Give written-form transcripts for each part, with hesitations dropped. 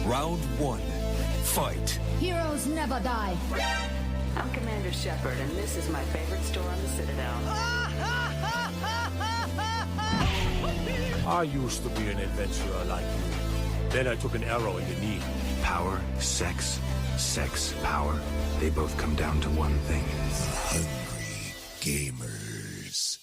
Round one. Fight. Heroes never die. I'm Commander Shepard, and this is my favorite store on the Citadel. I used to be an adventurer like you. Then I took an arrow in the knee. Power, sex, power. They both come down to one thing. Hungry gamers.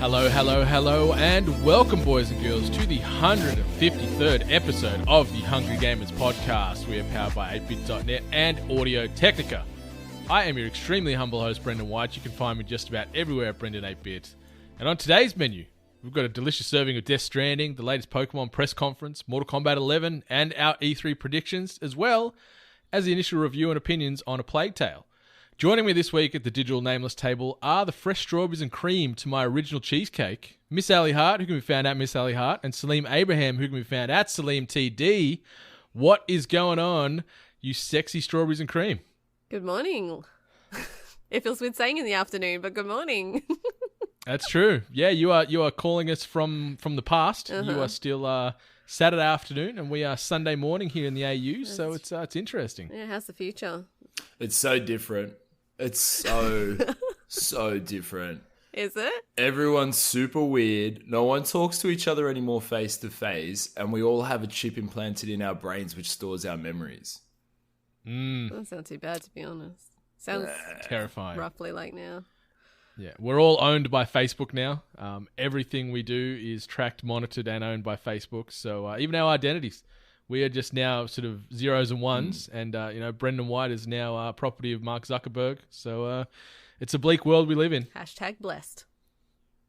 Hello, and welcome, boys and girls, to the 153rd episode of the Hungry Gamers podcast. We are powered by 8bit.net and Audio Technica. I am your extremely humble host, Brendan White. You can find me just about everywhere at Brendan 8bit. And on today's menu, we've got a delicious serving of Death Stranding, the latest Pokémon press conference, Mortal Kombat 11, and our E3 predictions, as well as the initial review and opinions on A Plague Tale. Joining me this week at the digital nameless table are the fresh strawberries and cream to my original cheesecake, Miss Ali Hart, who can be found at Miss Ali Hart, and Salim Abraham, who can be found at Salim TD. What is going on, you sexy strawberries and cream? Good morning. It feels weird saying in the afternoon, but good morning. That's true. Yeah, you are calling us from the past. You are still Saturday afternoon, and we are Sunday morning here in the AU. So it's interesting. Yeah, how's the future? It's so different. It's so different. Is it? Everyone's super weird. No one talks to each other anymore face to face, and we all have a chip implanted in our brains which stores our memories. Doesn't sound too bad, to be honest. Sounds terrifying. Roughly like now. Yeah, we're all owned by Facebook now. Everything we do is tracked, monitored, and owned by Facebook. So even our identities, we are just now sort of zeros and ones. And Brendan White is now property of Mark Zuckerberg. So it's a bleak world we live in. Hashtag blessed.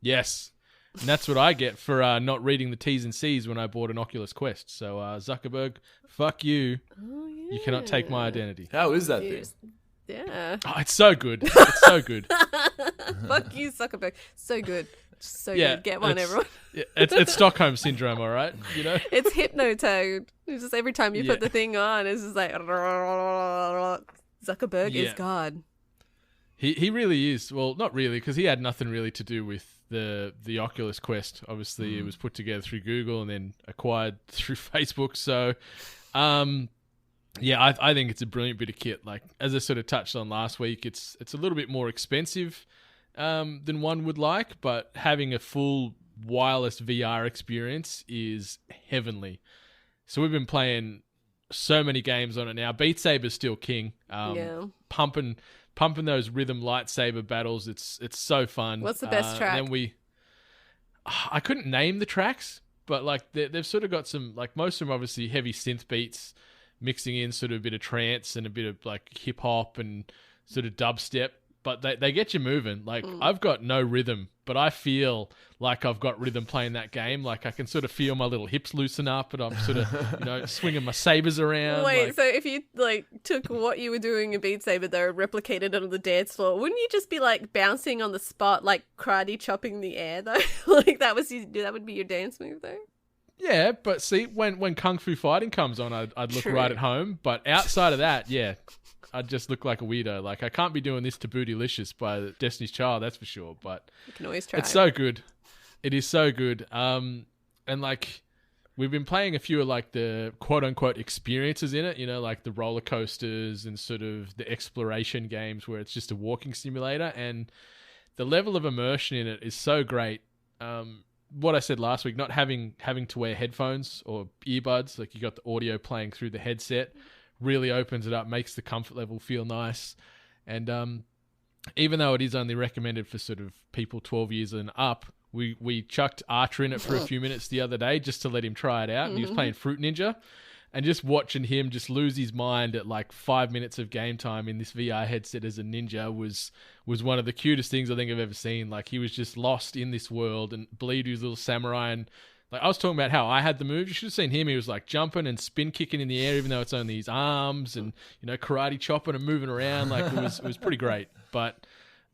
Yes, and that's what I get for not reading the T's and C's when I bought an Oculus Quest. So Zuckerberg, fuck you. Oh, yeah. You cannot take my identity. How is that thing? Yeah. Oh, it's so good. It's so good. Fuck you, Zuckerberg. So good. So good. Get one, everyone. It's Stockholm Syndrome, all right? You know? It's hypnotoad. It's just every time you put the thing on, it's just like Zuckerberg is God. He really is. Well, not really, because he had nothing really to do with the Oculus Quest. Obviously, it was put together through Google and then acquired through Facebook. So, I think it's a brilliant bit of kit. Like, as I sort of touched on last week, it's a little bit more expensive than one would like, but having a full wireless VR experience is heavenly. So we've been playing so many games on it now. Beat Saber's still king. Pumping those rhythm lightsaber battles. It's so fun. What's the best track? And I couldn't name the tracks, but like they've sort of got some, like, most of them obviously heavy synth beats, mixing in sort of a bit of trance and a bit of like hip hop and sort of dubstep, but they get you moving. Like, I've got no rhythm, but I feel like I've got rhythm playing that game. Like, I can sort of feel my little hips loosen up, and I'm sort of, swinging my sabers around. Wait, so if you took what you were doing in Beat Saber though, replicated it on the dance floor, wouldn't you just be like bouncing on the spot, like karate chopping the air though? Like that would be your dance move though? Yeah, but see, when Kung Fu Fighting comes on, I'd look right at home. But outside of that, yeah, I'd just look like a weirdo. Like, I can't be doing this to Bootylicious by Destiny's Child, that's for sure. But you can always try. It's so good. It is so good. And like, we've been playing a few of like the quote unquote experiences in it, like the roller coasters and sort of the exploration games where it's just a walking simulator. And the level of immersion in it is so great. What I said last week, not having to wear headphones or earbuds, like you got the audio playing through the headset, really opens it up, makes the comfort level feel nice. And even though it is only recommended for sort of people 12 years and up, we chucked Archer in it for a few minutes the other day just to let him try it out. And he was playing Fruit Ninja, and just watching him just lose his mind at like 5 minutes of game time in this VR headset as a ninja was one of the cutest things I think I've ever seen. Like, he was just lost in this world, and Bleedu's little samurai. And like, I was talking about how I had the move. You should have seen him. He was like jumping and spin kicking in the air, even though it's only his arms, and karate chopping and moving around. Like, it was pretty great. But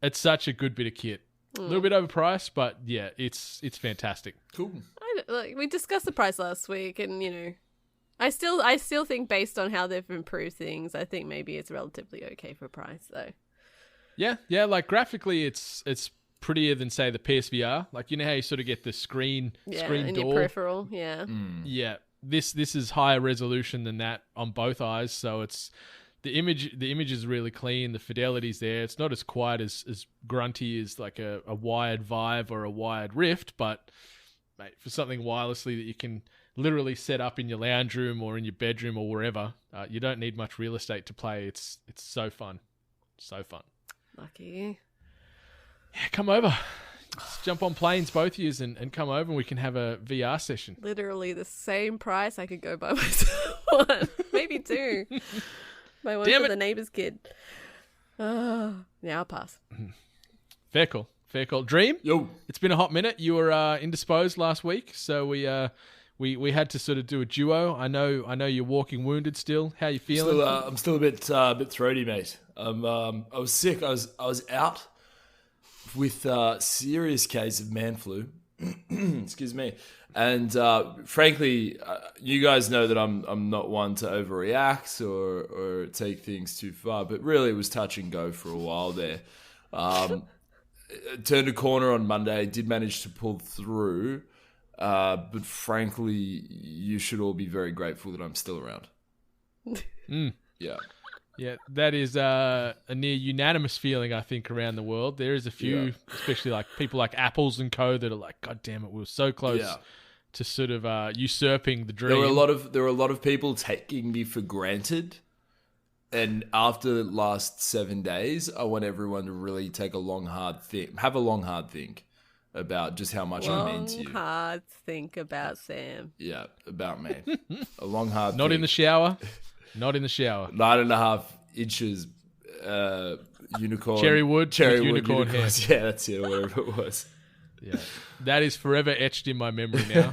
it's such a good bit of kit. A little bit overpriced, but yeah, it's fantastic. Cool. We discussed the price last week, and I still think based on how they've improved things, I think maybe it's relatively okay for price though. Yeah, like graphically, it's prettier than say the PSVR. Like, you know how you sort of get the screen in door. your peripheral. Yeah. Yeah, this is higher resolution than that on both eyes, so it's the image is really clean. The fidelity's there. It's not as quiet as grunty as like a wired Vive or a wired Rift, but mate, for something wirelessly that you can literally set up in your lounge room or in your bedroom or wherever, you don't need much real estate to play. It's so fun, so fun. Lucky. Yeah, come over. Just jump on planes, both of yous, and come over and we can have a VR session. Literally the same price. I could go buy myself one, maybe two. Buy one Damn for it. the neighbor's kid. Yeah, I'll pass. Fair call. Dream? Yo. It's been a hot minute. You were indisposed last week, so we had to sort of do a duo. I know you're walking wounded still. How you feeling? I'm still a bit throaty, mate. I was sick. I was out with a serious case of man flu. Excuse me. And frankly, you guys know that I'm not one to overreact or take things too far. But really, it was touch and go for a while there. Turned a corner on Monday. Did manage to pull through. But frankly, you should all be very grateful that I'm still around. Yeah. Yeah, that is a near unanimous feeling, I think, around the world. There is a few, especially like people like Apples and Co. that are like, God damn it, we were so close to sort of usurping the dream. There were a lot of people taking me for granted. And after the last 7 days, I want everyone to really take a long, hard think about just how much I mean to you. Hard think about Sam. Yeah, about me. A long, hard Not think. in the shower. Not in the shower. 9.5 inches unicorn. Cherry wood with unicorn hair. Yeah, that's it, or whatever it was. Yeah, that is forever etched in my memory now.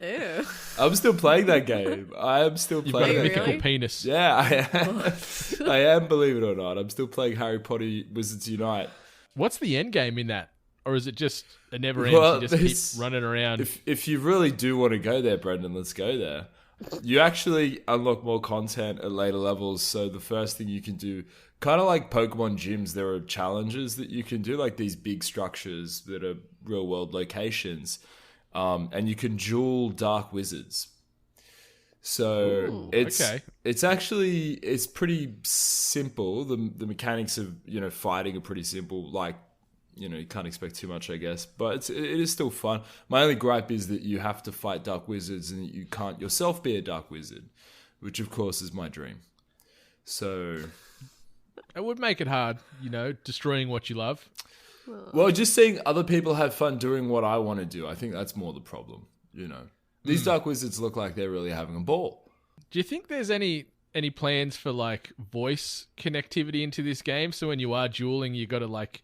Ew. I'm still playing that game. I am still You've got playing a that mythical game. penis. Yeah, I am. I am, believe it or not. I'm still playing Harry Potter Wizards Unite. What's the end game in that? Or is it just a never ends? Well, You just keep running around. If you really do want to go there, Brendan, let's go there. You actually unlock more content at later levels. So the first thing you can do, kind of like Pokemon gyms, there are challenges that you can do, like these big structures that are real world locations. And you can duel dark wizards. So it's pretty simple. The mechanics of, fighting are pretty simple. Like, you can't expect too much, I guess, but it is still fun. My only gripe is that you have to fight dark wizards and you can't yourself be a dark wizard, which of course is my dream. So it would make it hard, destroying what you love. Well, just seeing other people have fun doing what I want to do, I think that's more the problem. These dark wizards look like they're really having a ball. Do you think there's any plans for like voice connectivity into this game? So when you are dueling, you got to like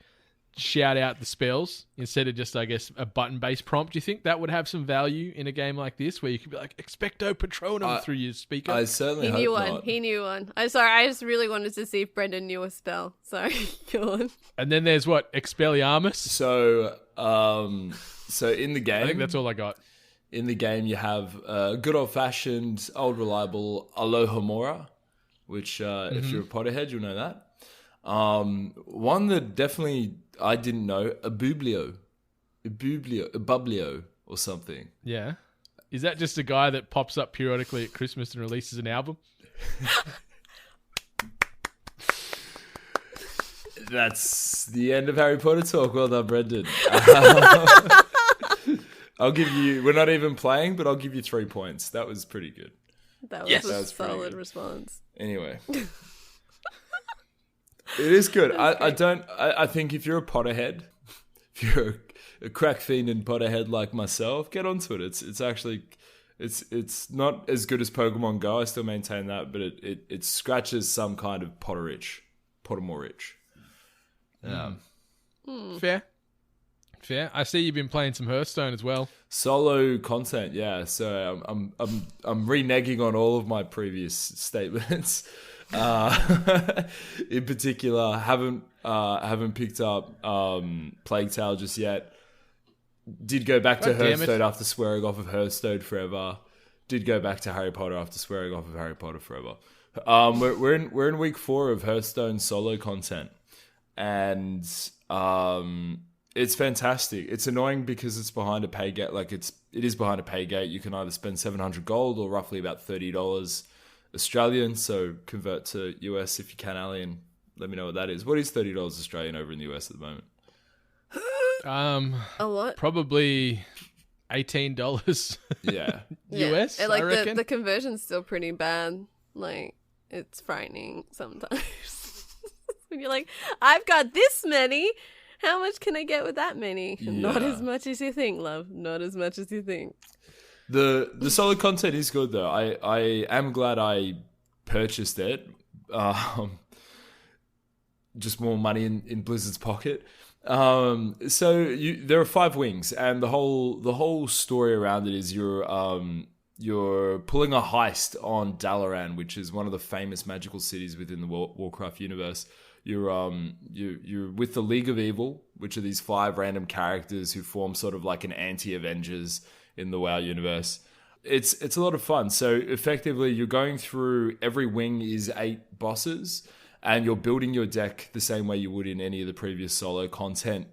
shout out the spells instead of just, I guess, a button-based prompt. Do you think that would have some value in a game like this where you could be like, Expecto Patronum through your speaker? I certainly He hope knew not. one. He knew one. I'm sorry. I just really wanted to see if Brendan knew a spell. Sorry. Go on. And then there's what? Expelliarmus? So in the game, I think that's all I got. In the game, you have good old-fashioned, old reliable Alohomora, which if you're a Potterhead, you'll know that. One that definitely I didn't know, a bublio or something. Yeah. Is that just a guy that pops up periodically at Christmas and releases an album? That's the end of Harry Potter talk. Well done, Brendan. I'll give you, we're not even playing, but I'll give you 3 points. That was pretty good. That was a solid response. Anyway. It is good. I think if you're a Potterhead, if you're a crack fiend and Potterhead like myself, get onto it. It's actually, it's not as good as Pokemon Go. I still maintain that, but it scratches some kind of Pottermore itch. Fair. I see you've been playing some Hearthstone as well. Solo content, yeah. So I'm reneging on all of my previous statements. In particular, haven't picked up Plague Tale just yet. Did go back to Hearthstone after swearing off of Hearthstone forever. Did go back to Harry Potter after swearing off of Harry Potter forever. We're in week 4 of Hearthstone solo content, and It's fantastic. It's annoying because it's behind a pay gate. Like it is behind a pay gate. You can either spend 700 gold or roughly about $30 Australian. So convert to US if you can, Ali, and let me know what that is. What is $30 Australian over in the US at the moment? A lot. Probably $18 Yeah. US. And, like I reckon. the conversion's still pretty bad. Like it's frightening sometimes. When you're like, I've got this many. How much can I get with that many? Not as much as you think, love. Not as much as you think. The solo content is good though. I am glad I purchased it. Just more money in Blizzard's pocket. So there are 5 wings, and the whole story around it is you're pulling a heist on Dalaran, which is one of the famous magical cities within the Warcraft universe. You're with the League of Evil, which are these 5 random characters who form sort of like an anti-Avengers in the WoW universe. It's a lot of fun. So effectively, you're going through, every wing is 8 bosses, and you're building your deck the same way you would in any of the previous solo content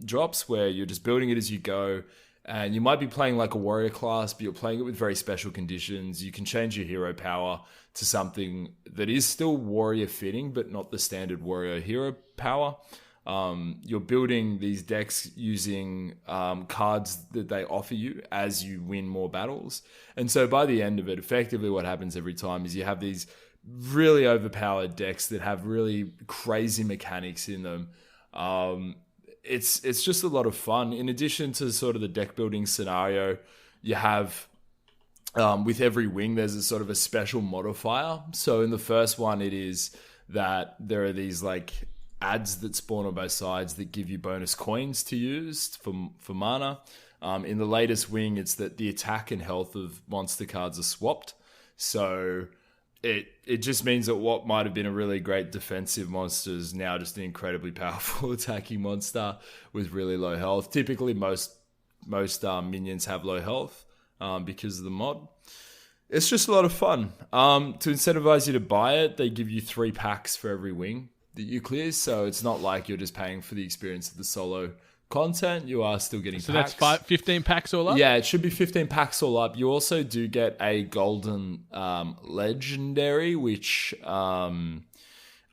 drops, where you're just building it as you go. And you might be playing like a warrior class, but you're playing it with very special conditions. You can change your hero power to something that is still warrior fitting, but not the standard warrior hero power. You're building these decks using cards that they offer you as you win more battles. And so by the end of it, effectively what happens every time is you have these really overpowered decks that have really crazy mechanics in them. It's just a lot of fun. In addition to sort of the deck building scenario, you have with every wing there's a sort of a special modifier. So in the first one, it is that there are these like ads that spawn on both sides that give you bonus coins to use for mana. In the latest wing, it's that the attack and health of monster cards are swapped. So it just means that what might have been a really great defensive monster is now just an incredibly powerful attacking monster with really low health. Typically, most minions have low health because of the mod. It's just a lot of fun. To incentivize you to buy it, they give you 3 packs for every wing that you clear. So it's not like you're just paying for the experience of the solo content. You are still getting packs. So that's 15 packs all up? Yeah, it should be 15 packs all up. You also do get a golden legendary, which I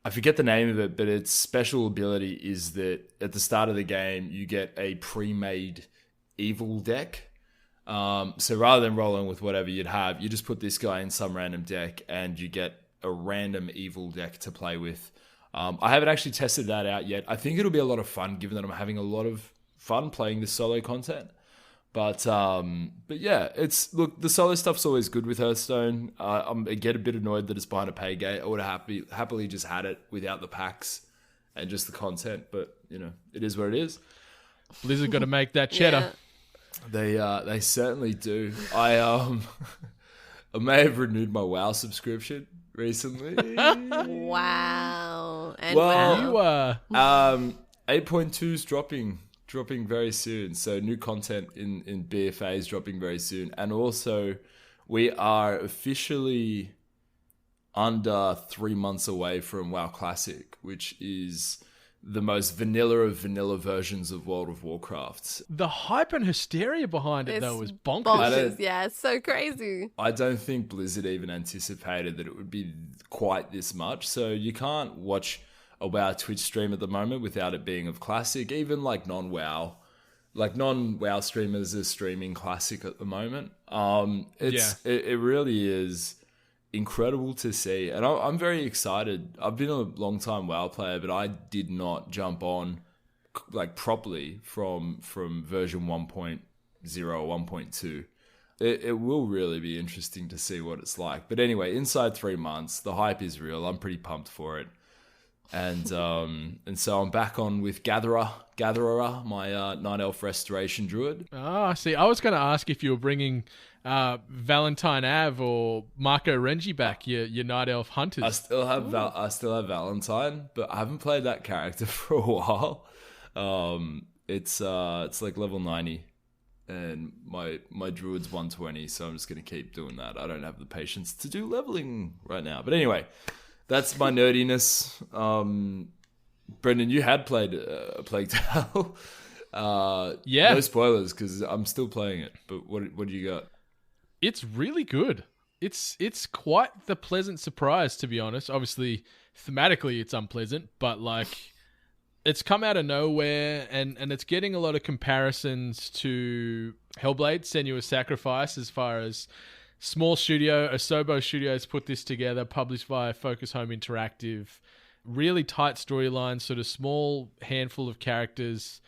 forget the name of it, but its special ability is that at the start of the game, you get a pre-made evil deck. So rather than rolling with whatever you'd have, you just put this guy in some random deck and you get a random evil deck to play with. I haven't actually tested that out yet. I think it'll be a lot of fun, given that I'm having a lot of fun playing this solo content. But yeah, the solo stuff's always good with Hearthstone. I get a bit annoyed that it's behind a pay gate. I would have happily just had it without the packs and just the content. But it is what it is. Blizzard got to make that cheddar. They certainly do. I may have renewed my WoW subscription recently. Wow. And You are 8.2 is dropping very soon. So new content in BFA is dropping very soon. And also we are officially under 3 months away from WoW Classic, which is the most vanilla of vanilla versions of World of Warcraft. the hype and hysteria behind it, though, was bonkers. bonkers. Yeah, it's so crazy. I don't think Blizzard even anticipated that it would be quite this much. So you can't watch a WoW Twitch stream at the moment without it being of Classic. Even like non-WoW streamers are streaming Classic at the moment. It really is incredible to see, and I'm very excited. I've been a long time WoW player, but I did not jump on like properly from version 1.0 or 1.2. It will really be interesting to see what it's like. But anyway, inside 3 months, the hype is real. I'm pretty pumped for it. And so I'm back on with Gatherer, my Night Elf Restoration Druid. Oh, see, I was going to ask if you were bringing Valentine Ave or Marco Renji back, your Night Elf hunters. I still have Valentine, but I haven't played that character for a while. It's like level 90, and my Druid's 120, so I'm just going to keep doing that. I don't have the patience to do leveling right now. But anyway, that's my nerdiness. Brendan, you had played Plague Tale. Yeah. No spoilers because I'm still playing it. But what do you got? It's really good. It's quite the pleasant surprise, to be honest. Obviously, thematically, it's unpleasant, but like, it's come out of nowhere, and it's getting a lot of comparisons to Hellblade: Senua's Sacrifice, as far as small studio, Asobo Studios put this together, published via Focus Home Interactive. Really tight storyline, sort of small handful of characters.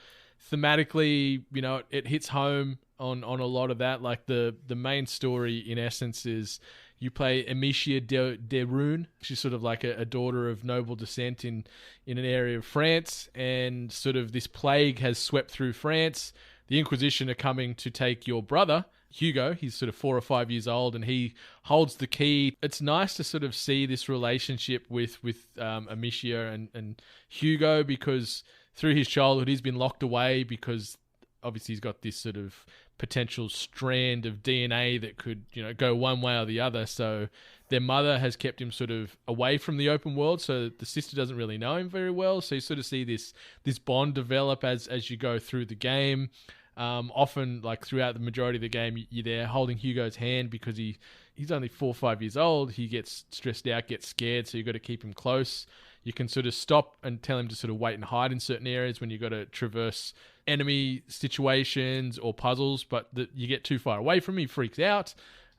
Thematically, you know, it hits home on a lot of that. Like the main story, in essence, is you play Amicia de Rune. She's sort of like a daughter of noble descent in an area of France, and sort of this plague has swept through France. The Inquisition are coming to take your brother, Hugo. He's sort of 4 or 5 years old, and he holds the key. It's nice to sort of see this relationship with Amicia and Hugo, because through his childhood he's been locked away because obviously he's got this sort of potential strand of DNA that could, you know, go one way or the other. So their mother has kept him sort of away from the open world, so the sister doesn't really know him very well. So you sort of see this bond develop as you go through the game. Often, like throughout the majority of the game, you're there holding Hugo's hand because he's only 4 or 5 years old. He gets stressed out, gets scared, so you've got to keep him close. You can sort of stop and tell him to sort of wait and hide in certain areas when you've got to traverse enemy situations or puzzles, but you get too far away from him, he freaks out.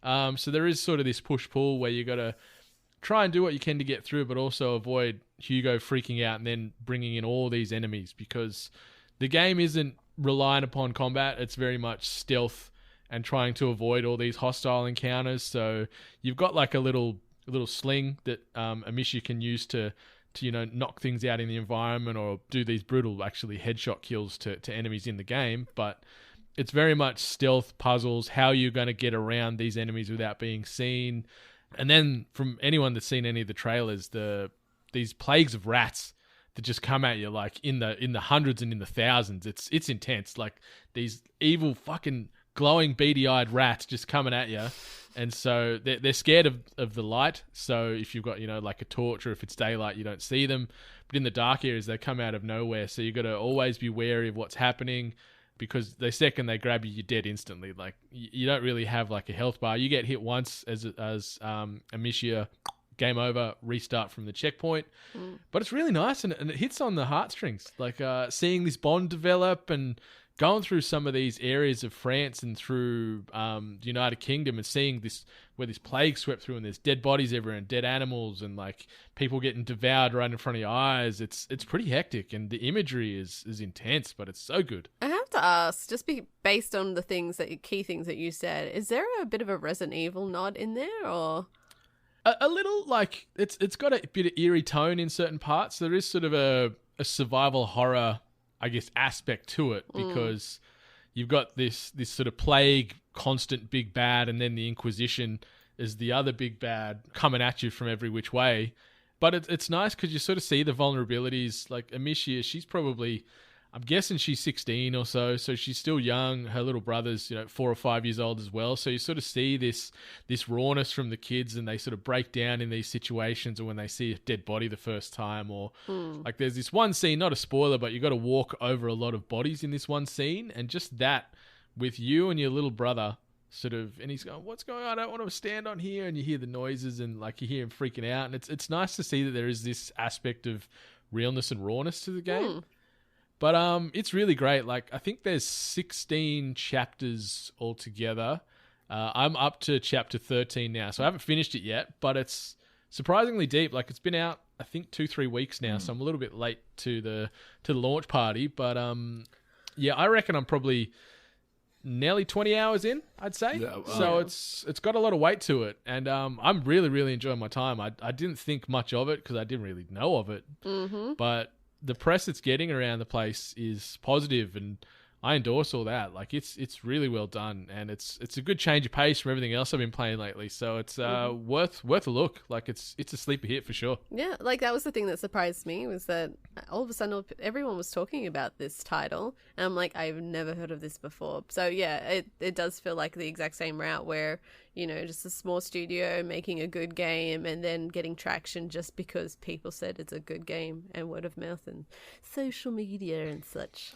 So there is sort of this push-pull where you got to try and do what you can to get through, but also avoid Hugo freaking out and then bringing in all these enemies, because the game isn't reliant upon combat. It's very much stealth and trying to avoid all these hostile encounters. So you've got like a little sling that Amicia can use to you know, knock things out in the environment or do these brutal actually headshot kills to enemies in the game. But it's very much stealth puzzles, how you're going to get around these enemies without being seen. And then from anyone that's seen any of the trailers, these plagues of rats that just come at you like in the hundreds and in the thousands. It's intense. Like these evil fucking glowing beady-eyed rats just coming at you. And so they're scared of the light. So if you've got, you know, like a torch, or if it's daylight, you don't see them. But in the dark areas, they come out of nowhere. So you've got to always be wary of what's happening, because the second they grab you, you're dead instantly. Like you don't really have like a health bar. You get hit once as Amicia, game over, restart from the checkpoint. But it's really nice, and it hits on the heartstrings. Like seeing this bond develop and going through some of these areas of France and through the United Kingdom, and seeing this where this plague swept through and there's dead bodies everywhere and dead animals and like people getting devoured right in front of your eyes. It's pretty hectic, and the imagery is intense, but it's so good. I have to ask, just based on the key things that you said, is there a bit of a Resident Evil nod in there, or? A little, like it's got a bit of eerie tone in certain parts. There is sort of a survival horror, I guess, aspect to it, because you've got this sort of plague, constant big bad, and then the Inquisition is the other big bad coming at you from every which way. But it's nice because you sort of see the vulnerabilities. Like Amicia, she's probably, I'm guessing she's 16 or so she's still young. Her little brother's, you know, 4 or 5 years old as well. So you sort of see this rawness from the kids, and they sort of break down in these situations, or when they see a dead body the first time, or like there's this one scene, not a spoiler, but you got to walk over a lot of bodies in this one scene, and just that with you and your little brother sort of, and he's going, what's going on? I don't want to stand on here. And you hear the noises, and like you hear him freaking out. And it's nice to see that there is this aspect of realness and rawness to the game. But it's really great. Like, I think there's 16 chapters altogether. I'm up to chapter 13 now, so I haven't finished it yet, but it's surprisingly deep. Like, it's been out, I think, 2-3 weeks now, so I'm a little bit late to the launch party. But yeah, I reckon I'm probably nearly 20 hours in, I'd say. Yeah, so it's got a lot of weight to it, and I'm really, really enjoying my time. I didn't think much of it because I didn't really know of it, but the press it's getting around the place is positive, and I endorse all that. Like, it's really well done, and it's a good change of pace from everything else I've been playing lately. So it's worth a look. Like, it's a sleeper hit for sure. Yeah, like that was the thing that surprised me, was that all of a sudden everyone was talking about this title, and I'm like, I've never heard of this before. So yeah, it does feel like the exact same route where, you know, just a small studio making a good game and then getting traction just because people said it's a good game, and word of mouth and social media and such.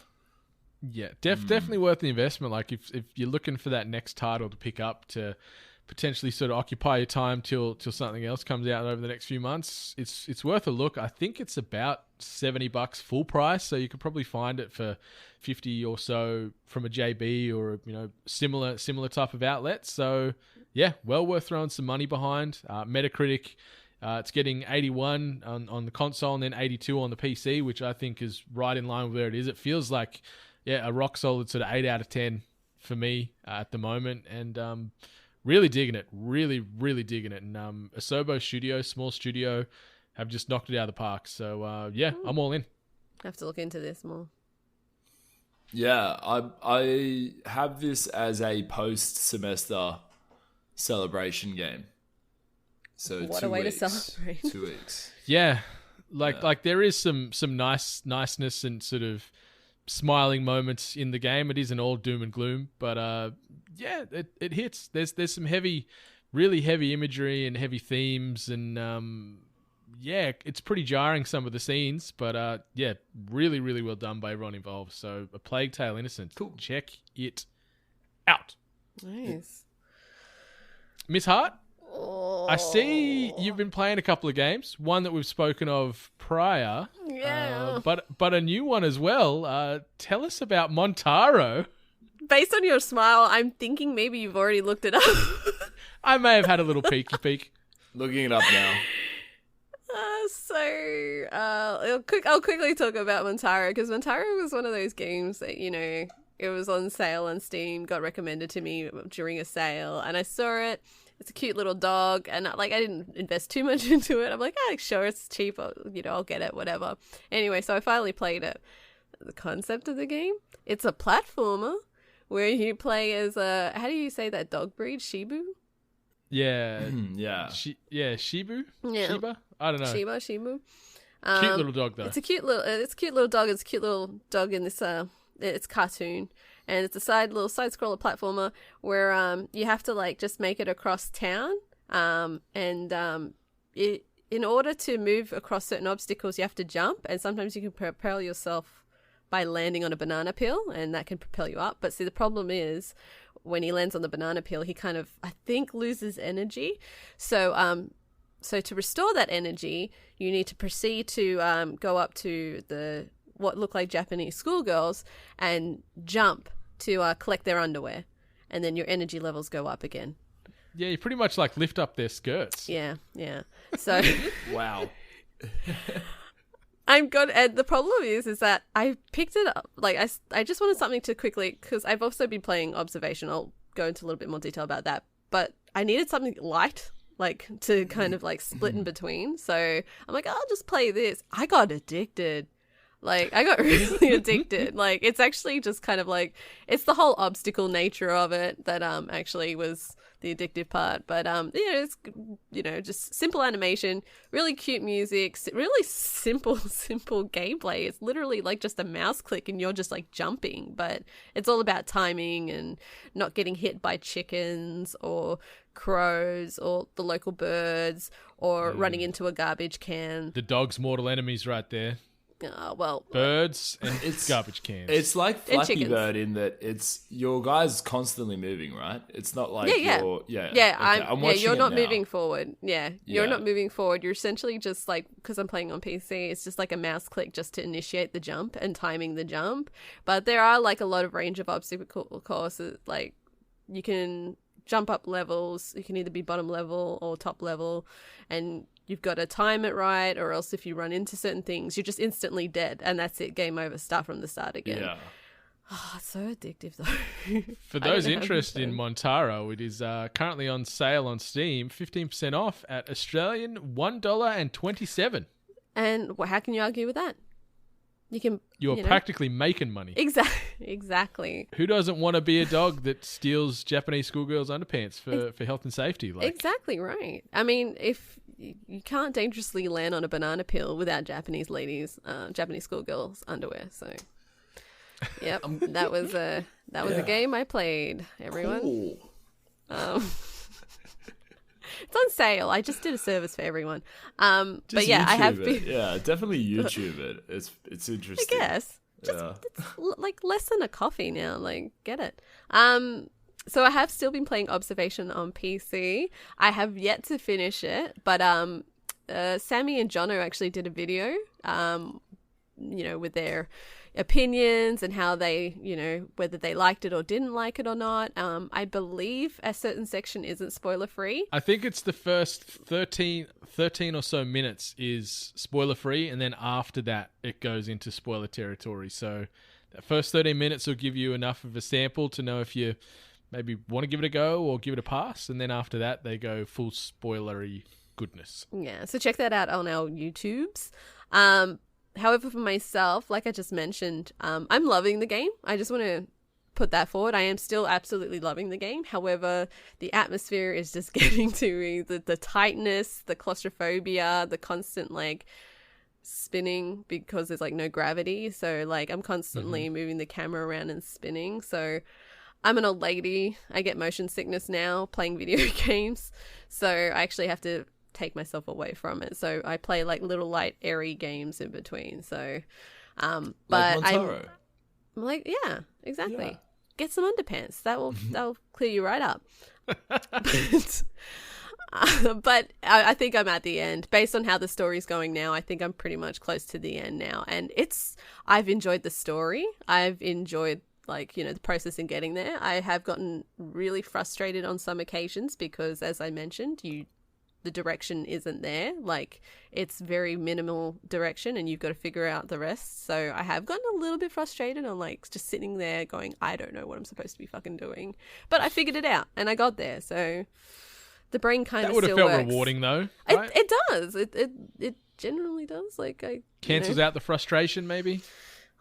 Yeah, definitely worth the investment. Like if you're looking for that next title to pick up to potentially sort of occupy your time till something else comes out over the next few months, it's worth a look. I think it's about $70 full price, so you could probably find it for 50 or so from a JB or similar type of outlet. So yeah, well worth throwing some money behind. Metacritic, it's getting 81 on the console and then 82 on the PC, which I think is right in line with where it is. It feels like a rock solid sort of 8 out of 10 for me at the moment, and really digging it. Really, really digging it. And Asobo Studio, small studio, have just knocked it out of the park. So I'm all in. I have to look into this more. Yeah, I have this as a post-semester celebration game. So what 2 a way weeks, to celebrate. 2 weeks. Yeah, like there is some niceness and sort of smiling moments in the game. It isn't all doom and gloom, but it hits. There's some really heavy imagery and heavy themes, and it's pretty jarring, some of the scenes, but really, really well done by everyone involved. So A Plague Tale: Innocence. Cool. Check it out. Nice. Miss Hart, I see you've been playing a couple of games. One that we've spoken of prior. Yeah. But a new one as well. Tell us about Montaro. Based on your smile, I'm thinking maybe you've already looked it up. I may have had a little peeky peek. Looking it up now. I'll quickly talk about Montaro, because Montaro was one of those games that, it was on sale on Steam, got recommended to me during a sale, and I saw it. It's a cute little dog, and I didn't invest too much into it. I'm like, sure, it's cheap, I'll get it, whatever. Anyway, so I finally played it. The concept of the game, it's a platformer where you play as how do you say that dog breed? Shibu? Yeah. Shibu? Yeah. Shiba? I don't know. Shibu. Cute little dog though. It's a cute little dog. It's a cute little dog in this it's cartoon, and it's a side scroller platformer where you have to just make it across town, in order to move across certain obstacles you have to jump, and sometimes you can propel yourself by landing on a banana peel, and that can propel you up. But see, the problem is when he lands on the banana peel, he kind of, I think, loses energy. So to restore that energy, you need to proceed to go up to what look like Japanese schoolgirls and jump to collect their underwear, and then your energy levels go up again. Yeah, you pretty much lift up their skirts. Yeah. So Wow. I'm good. And the problem is that I picked it up. I just wanted something to quickly, because I've also been playing Observation. I'll go into a little bit more detail about that. But I needed something light, to kind of split in between. So I'm like, I'll just play this. I got addicted. I got really addicted. It's actually just kind of it's the whole obstacle nature of it that actually was the addictive part. But it's just simple animation, really cute music, really simple gameplay. It's literally just a mouse click and you're just jumping, but it's all about timing and not getting hit by chickens or crows or the local birds or running into a garbage can. The dog's mortal enemies right there. Birds and garbage cans. It's like Flappy Bird in that it's your guy's constantly moving, right? It's not like you're you're not moving forward. You're not moving forward. You're essentially just because I'm playing on PC, it's just a mouse click just to initiate the jump and timing the jump. But there are a lot of range of obstacle courses. You can jump up levels. You can either be bottom level or top level, and you've got to time it right, or else if you run into certain things, you're just instantly dead, and that's it. Game over. Start from the start again. Yeah. Oh, it's so addictive though. For those interested in Montaro, it is currently on sale on Steam, 15% off at Australian $1.27. And how can you argue with that? You're practically making money. Exactly. Who doesn't want to be a dog that steals Japanese schoolgirls' underpants for health and safety? Exactly right. I mean, if you can't dangerously land on a banana peel without Japanese schoolgirls' underwear. So, yep, that was a game I played. Everyone. Cool. It's on sale. I just did a service for everyone. But yeah, YouTube I have been. Yeah, definitely YouTube it. It's interesting. I guess. like less than a coffee now. Like, get it. So I have still been playing Observation on PC. I have yet to finish it, but Sammy and Jono actually did a video, with their opinions and how they, whether they liked it or didn't like it or not. I believe a certain section isn't spoiler free. I think it's the first 13 or so minutes is spoiler free, and then after that it goes into spoiler territory. So that first 13 minutes will give you enough of a sample to know if you maybe want to give it a go or give it a pass, and then after that they go full spoilery goodness. Yeah, so check that out on our YouTubes. However, for myself, like I just mentioned, I'm loving the game. I just want to put that forward. I am still absolutely loving the game. However, the atmosphere is just getting to me. The tightness, the claustrophobia, the constant like spinning because there's like no gravity. So like I'm constantly moving the camera around and spinning. So I'm an old lady. I get motion sickness now playing video games. So I actually have to take myself away from it. So I play like little light airy games in between. So but Like Montaro. I'm like, yeah, exactly. Yeah. Get some underpants. That'll clear you right up. But I think I'm at the end. Based on how the story's going now, I think I'm pretty much close to the end now. And I've enjoyed the story. I've enjoyed the process in getting there. I have gotten really frustrated on some occasions because, as I mentioned, the direction isn't there. Like, it's very minimal direction and you've got to figure out the rest. So I have gotten a little bit frustrated on like just sitting there going, I don't know what I'm supposed to be fucking doing. But I figured it out and I got there. So the brain kind of still works. That would have felt rewarding though, right? It does. It generally does. Like, cancels out the frustration maybe.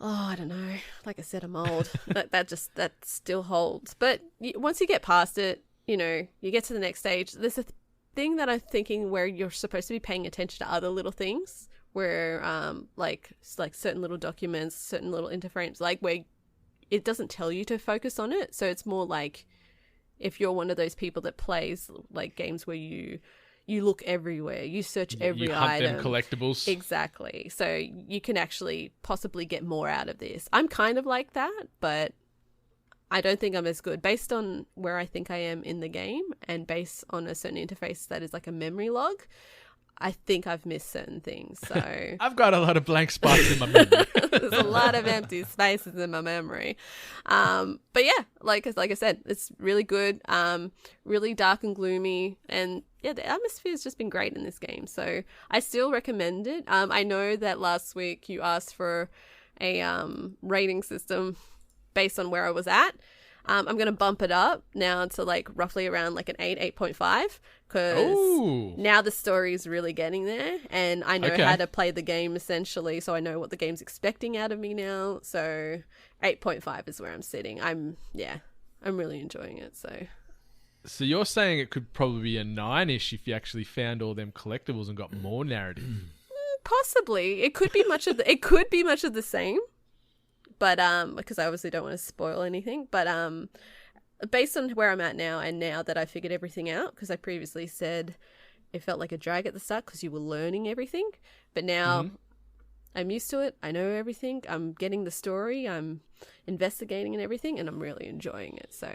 Oh, I don't know. Like I said, I'm old. that still holds. But once you get past it, you get to the next stage. There's a thing that I'm thinking where you're supposed to be paying attention to other little things, where like certain little documents, certain little interframes, like where it doesn't tell you to focus on it. So it's more like if you're one of those people that plays like games where you look everywhere, you search every you hunt item. them collectibles. Exactly. So you can actually possibly get more out of this. I'm kind of like that, but I don't think I'm as good. Based on where I think I am in the game and based on a certain interface that is like a memory log, I think I've missed certain things. So I've got a lot of blank spots in my memory. There's a lot of empty spaces in my memory. But yeah, like I said, it's really good, really dark and gloomy. And yeah, the atmosphere has just been great in this game. So I still recommend it. I know that last week you asked for a rating system based on where I was at. I'm going to bump it up now to like roughly around like an 8.5 because now the story is really getting there and I know how to play the game essentially. So I know what the game's expecting out of me now. So 8.5 is where I'm sitting. I'm really enjoying it. So you're saying it could probably be a 9-ish if you actually found all them collectibles and got more narrative. Possibly. It could be much of the same. But because I obviously don't want to spoil anything, but based on where I'm at now and now that I figured everything out, because I previously said it felt like a drag at the start because you were learning everything, but now I'm used to it. I know everything. I'm getting the story. I'm investigating and everything, and I'm really enjoying it. So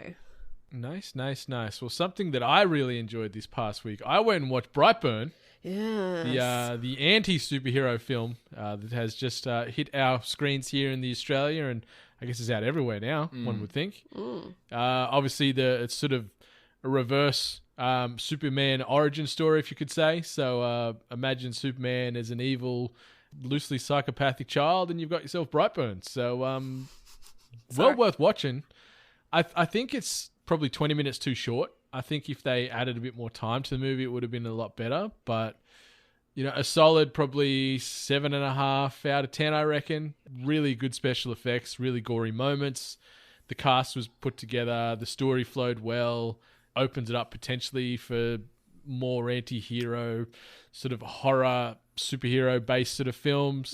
nice. Well, something that I really enjoyed this past week, I went and watched Brightburn. Yeah, the anti-superhero film that has just hit our screens here in the Australia, and I guess it's out everywhere now. One would think. Obviously, it's sort of a reverse Superman origin story, if you could say. So imagine Superman as an evil, loosely psychopathic child, and you've got yourself Brightburn. So well worth watching. I think it's probably 20 minutes too short. I think if they added a bit more time to the movie, it would have been a lot better. But, a solid probably 7.5 out of 10, I reckon. Really good special effects, really gory moments. The cast was put together. The story flowed well. Opens it up potentially for more anti-hero, sort of horror, superhero-based sort of films.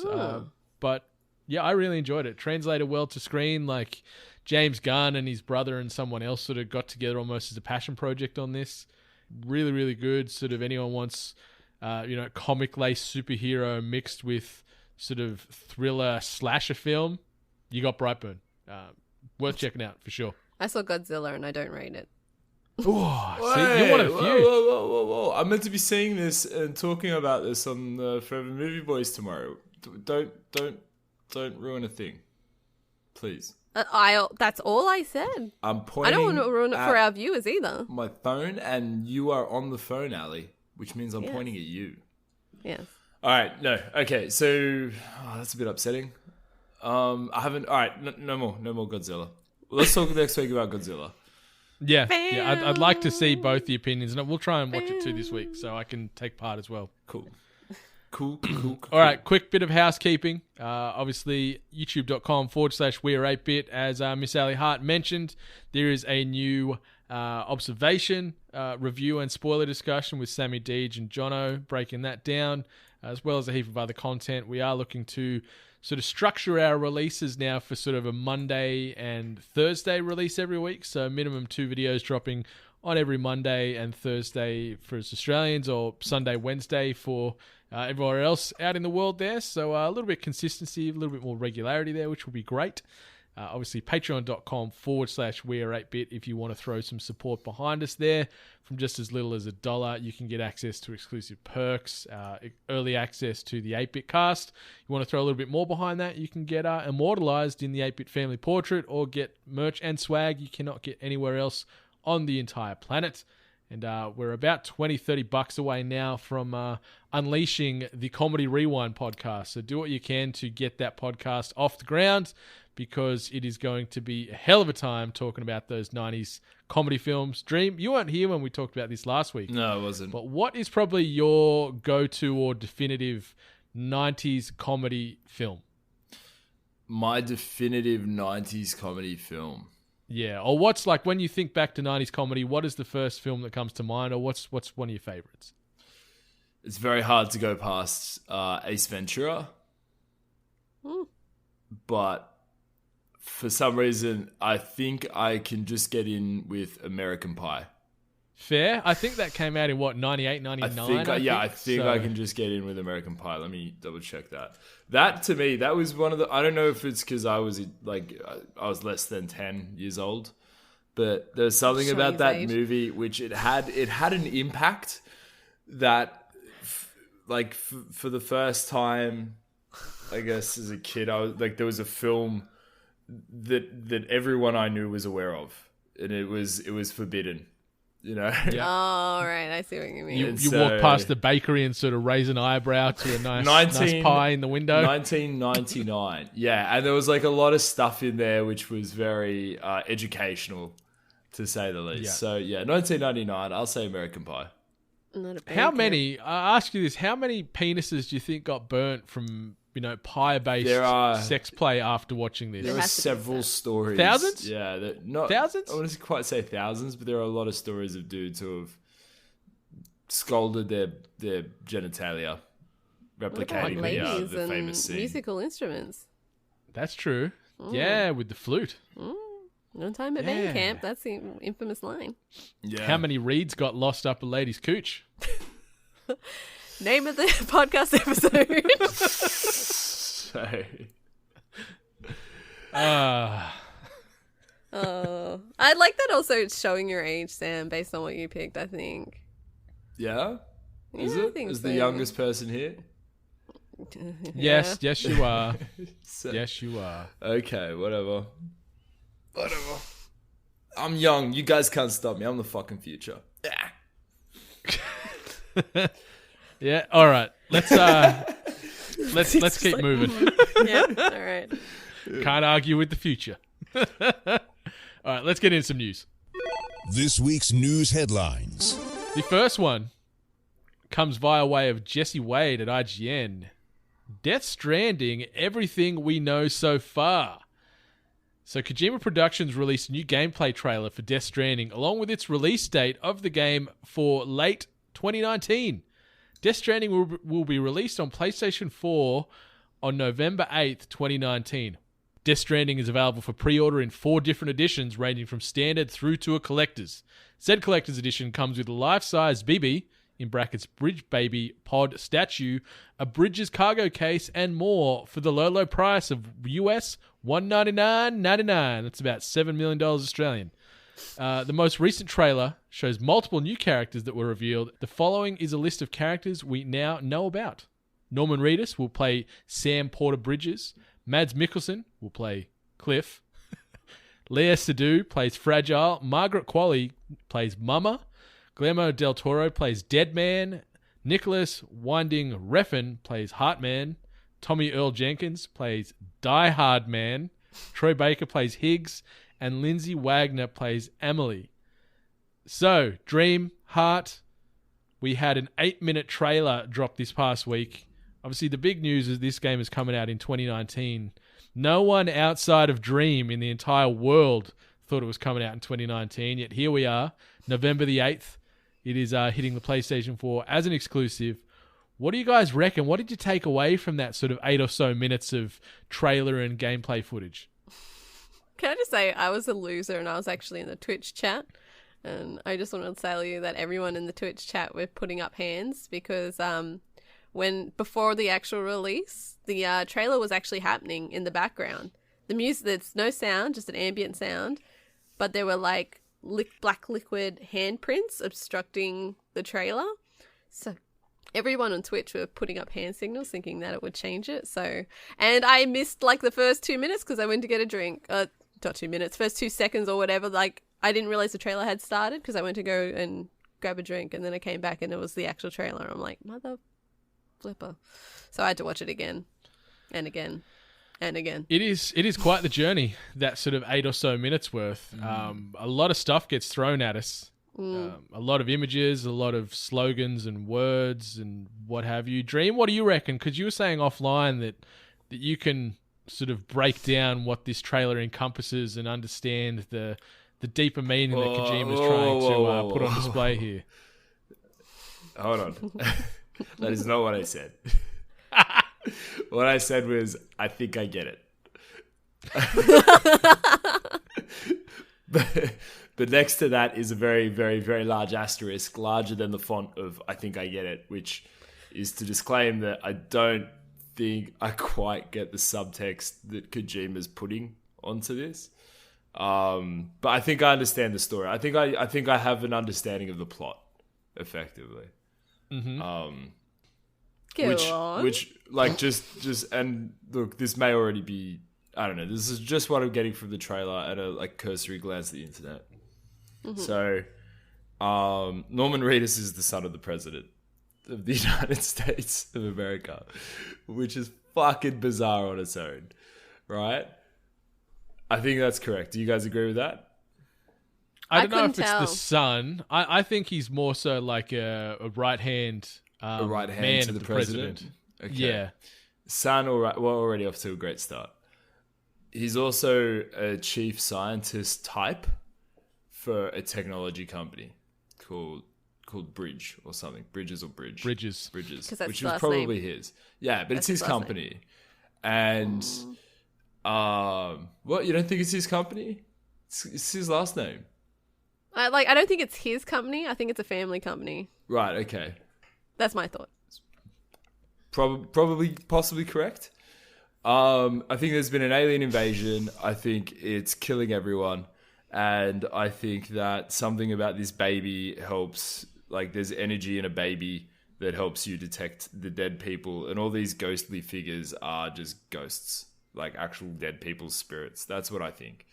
But, yeah, I really enjoyed it. Translated well to screen, like James Gunn and his brother and someone else sort of got together almost as a passion project on this. Really, really good. Sort of anyone wants, comic-laced superhero mixed with sort of thriller slasher film. you got Brightburn. Worth checking out for sure. I saw Godzilla and I don't rate it. Oh, Wait, see, you're one of the few. Whoa. I'm meant to be seeing this and talking about this on the Forever Movie Boys tomorrow. Don't ruin a thing, please. That's all I said. I'm pointing. I don't want to ruin it for our viewers either. My phone, and you are on the phone, Ali, which means I'm pointing at you. Yes. All right, no, okay. So that's a bit upsetting. I haven't. All right, no more Godzilla. Let's talk next week about Godzilla. Yeah. I'd like to see both the opinions, and we'll try and watch it too this week, so I can take part as well. Cool. All right, quick bit of housekeeping. Obviously, youtube.com/weare8bit. As Miss Ali Hart mentioned, there is a new observation, review, and spoiler discussion with Sammy Deej and Jono, breaking that down, as well as a heap of other content. We are looking to sort of structure our releases now for sort of a Monday and Thursday release every week. So minimum 2 videos dropping on every Monday and Thursday for us Australians, or Sunday, Wednesday for everywhere else out in the world there. So a little bit of consistency, a little bit more regularity there, which will be great. Obviously, patreon.com/weare8bit if you want to throw some support behind us there. From just as little as $1, you can get access to exclusive perks, early access to the 8-bit cast. You want to throw a little bit more behind that, you can get immortalized in the 8-bit family portrait, or get merch and swag you cannot get anywhere else on the entire planet. And we're about $20-30 away now from unleashing the Comedy Rewind podcast. So do what you can to get that podcast off the ground, because it is going to be a hell of a time talking about those 90s comedy films. Dream, you weren't here when we talked about this last week. No, I wasn't. But what is probably your go-to or definitive 90s comedy film? My definitive 90s comedy film. Yeah, or what's like when you think back to 90s comedy, what is the first film that comes to mind, or what's one of your favorites? It's very hard to go past Ace Ventura. But for some reason, I think I can just get in with American Pie. Fair. I think that came out in, 98, 99? I think I can just get in with American Pie. Let me double check that. That, to me, that was one of the... I don't know if it's because I was less than 10 years old, but there's something about that movie which it had an impact that, for the first time, I guess, as a kid, I was like, there was a film that everyone I knew was aware of, and it was forbidden. You know? Yeah. Oh, right. I see what you mean. You walk past the bakery and sort of raise an eyebrow to a nice pie in the window. 1999. Yeah, and there was like a lot of stuff in there which was very educational, to say the least. Yeah. So, yeah, 1999, I'll say American Pie. How many, I ask you this, how many penises do you think got burnt from, pie-based sex play after watching this? There are several stories. Thousands? Yeah. Thousands? I wouldn't quite say thousands, but there are a lot of stories of dudes who have scalded their genitalia, replicating the famous scene. Musical instruments. That's true. Yeah, with the flute. No time at band camp. That's the infamous line. Yeah. How many reeds got lost up a lady's cooch? Name of the podcast episode. I like that also it's showing your age, Sam, based on what you picked, I think. Yeah? Is I it? think Is so. the youngest person here? Yes, you are. Yes, you are. Okay, whatever. I'm young. You guys can't stop me. I'm the fucking future. Yeah, all right. Let's keep moving. Yeah, all right. Can't argue with the future. All right, let's get into some news. This week's news headlines. The first one comes via way of Jesse Wade at IGN. Death Stranding, everything we know so far. So Kojima Productions released a new gameplay trailer for Death Stranding, along with its release date of the game for late 2019. Death Stranding will be released on PlayStation 4 on November 8th, 2019. Death Stranding is available for pre-order in 4 different editions, ranging from standard through to a collector's. Said collector's edition comes with a life-size BB, in brackets Bridge Baby pod statue, a Bridges cargo case, and more for the low price of US $199.99. That's about $7 million Australian. The most recent trailer shows multiple new characters that were revealed. The following is a list of characters we now know about. Norman Reedus will play Sam Porter Bridges. Mads Mikkelsen will play Cliff. Lea Seydoux plays Fragile. Margaret Qualley plays Mama. Guillermo del Toro plays Deadman. Nicholas Winding Refn plays Heartman. Tommy Earl Jenkins plays Die Hard Man. Troy Baker plays Higgs. And Lindsay Wagner plays Emily. So, Dream, Heart, we had an 8-minute trailer drop this past week. Obviously, the big news is this game is coming out in 2019. No one outside of Dream in the entire world thought it was coming out in 2019, yet here we are, November the 8th. It is hitting the PlayStation 4 as an exclusive. What do you guys reckon? What did you take away from that sort of 8 or so minutes of trailer and gameplay footage? Can I just say, I was a loser and I was actually in the Twitch chat. And I just want to tell you that everyone in the Twitch chat were putting up hands because before the actual release, the trailer was actually happening in the background. The music, there's no sound, just an ambient sound. But there were like black liquid handprints obstructing the trailer. So everyone on Twitch were putting up hand signals thinking that it would change it. So, and I missed like the first 2 minutes because I went to get a drink. Not 2 minutes, first 2 seconds or whatever. Like, I didn't realize the trailer had started because I went to go and grab a drink and then I came back and it was the actual trailer. I'm like, mother flipper. So I had to watch it again and again and again. It is quite the journey, that sort of 8 or so minutes worth. A lot of stuff gets thrown at us. A lot of images, a lot of slogans and words and what have you. Dream, what do you reckon? Because you were saying offline that you can sort of break down what this trailer encompasses and understand the deeper meaning that Kojima's trying to put on display here. Hold on. That is not what I said. What I said was, I think I get it. But next to that is a very, very, very large asterisk, larger than the font of I think I get it, which is to disclaim that I don't think I quite get the subtext that Kojima's putting onto this. But I think I understand the story. I think I have an understanding of the plot, effectively. Which like just and look, this may already be, I don't know. This is just what I'm getting from the trailer at a like cursory glance at the internet. So, Norman Reedus is the son of the president of the United States of America, which is fucking bizarre on its own, right? I think that's correct. Do you guys agree with that? I don't know if it's the son. I think he's more so like a right hand, a right hand man to of the president. Okay. Yeah, son, already off to a great start. He's also a chief scientist type for a technology company called Bridge or something. Bridges. Bridges. Which was probably his. Yeah, but it's his company. And what, you don't think it's his company? It's his last name. I don't think it's his company. I think it's a family company. Right, okay. That's my thought. Possibly correct. I think there's been an alien invasion. I think it's killing everyone. And I think that something about this baby helps, like there's energy in a baby that helps you detect the dead people. And all these ghostly figures are just ghosts, like actual dead people's spirits. That's what I think.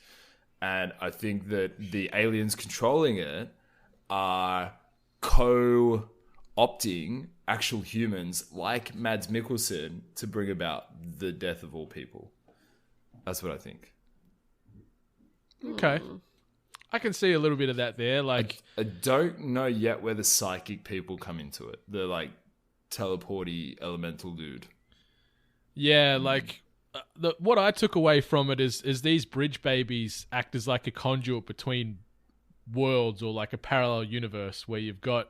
And I think that the aliens controlling it are co-opting actual humans like Mads Mikkelsen to bring about the death of all people. That's what I think. Okay. I can see a little bit of that there. Like, I don't know yet where the psychic people come into it. The like teleporty elemental dude. Yeah, like what I took away from it is these bridge babies act as like a conduit between worlds or like a parallel universe where you've got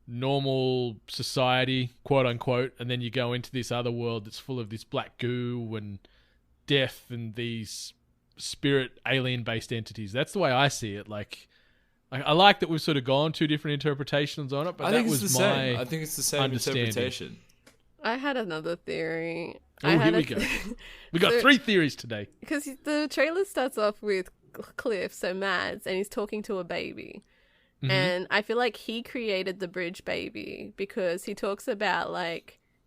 normal society, quote unquote, and then you go into this other world that's full of this black goo and death and these spirit alien based entities. That's the way I see it. Like I like that we've sort of gone two different interpretations on it, but I think it's the same interpretation. I had another theory. Oh, here we go. We got 3 theories today. Because the trailer starts off with Cliff, so Mads, and he's talking to a baby. Mm-hmm. And I feel like he created the bridge baby because he talks about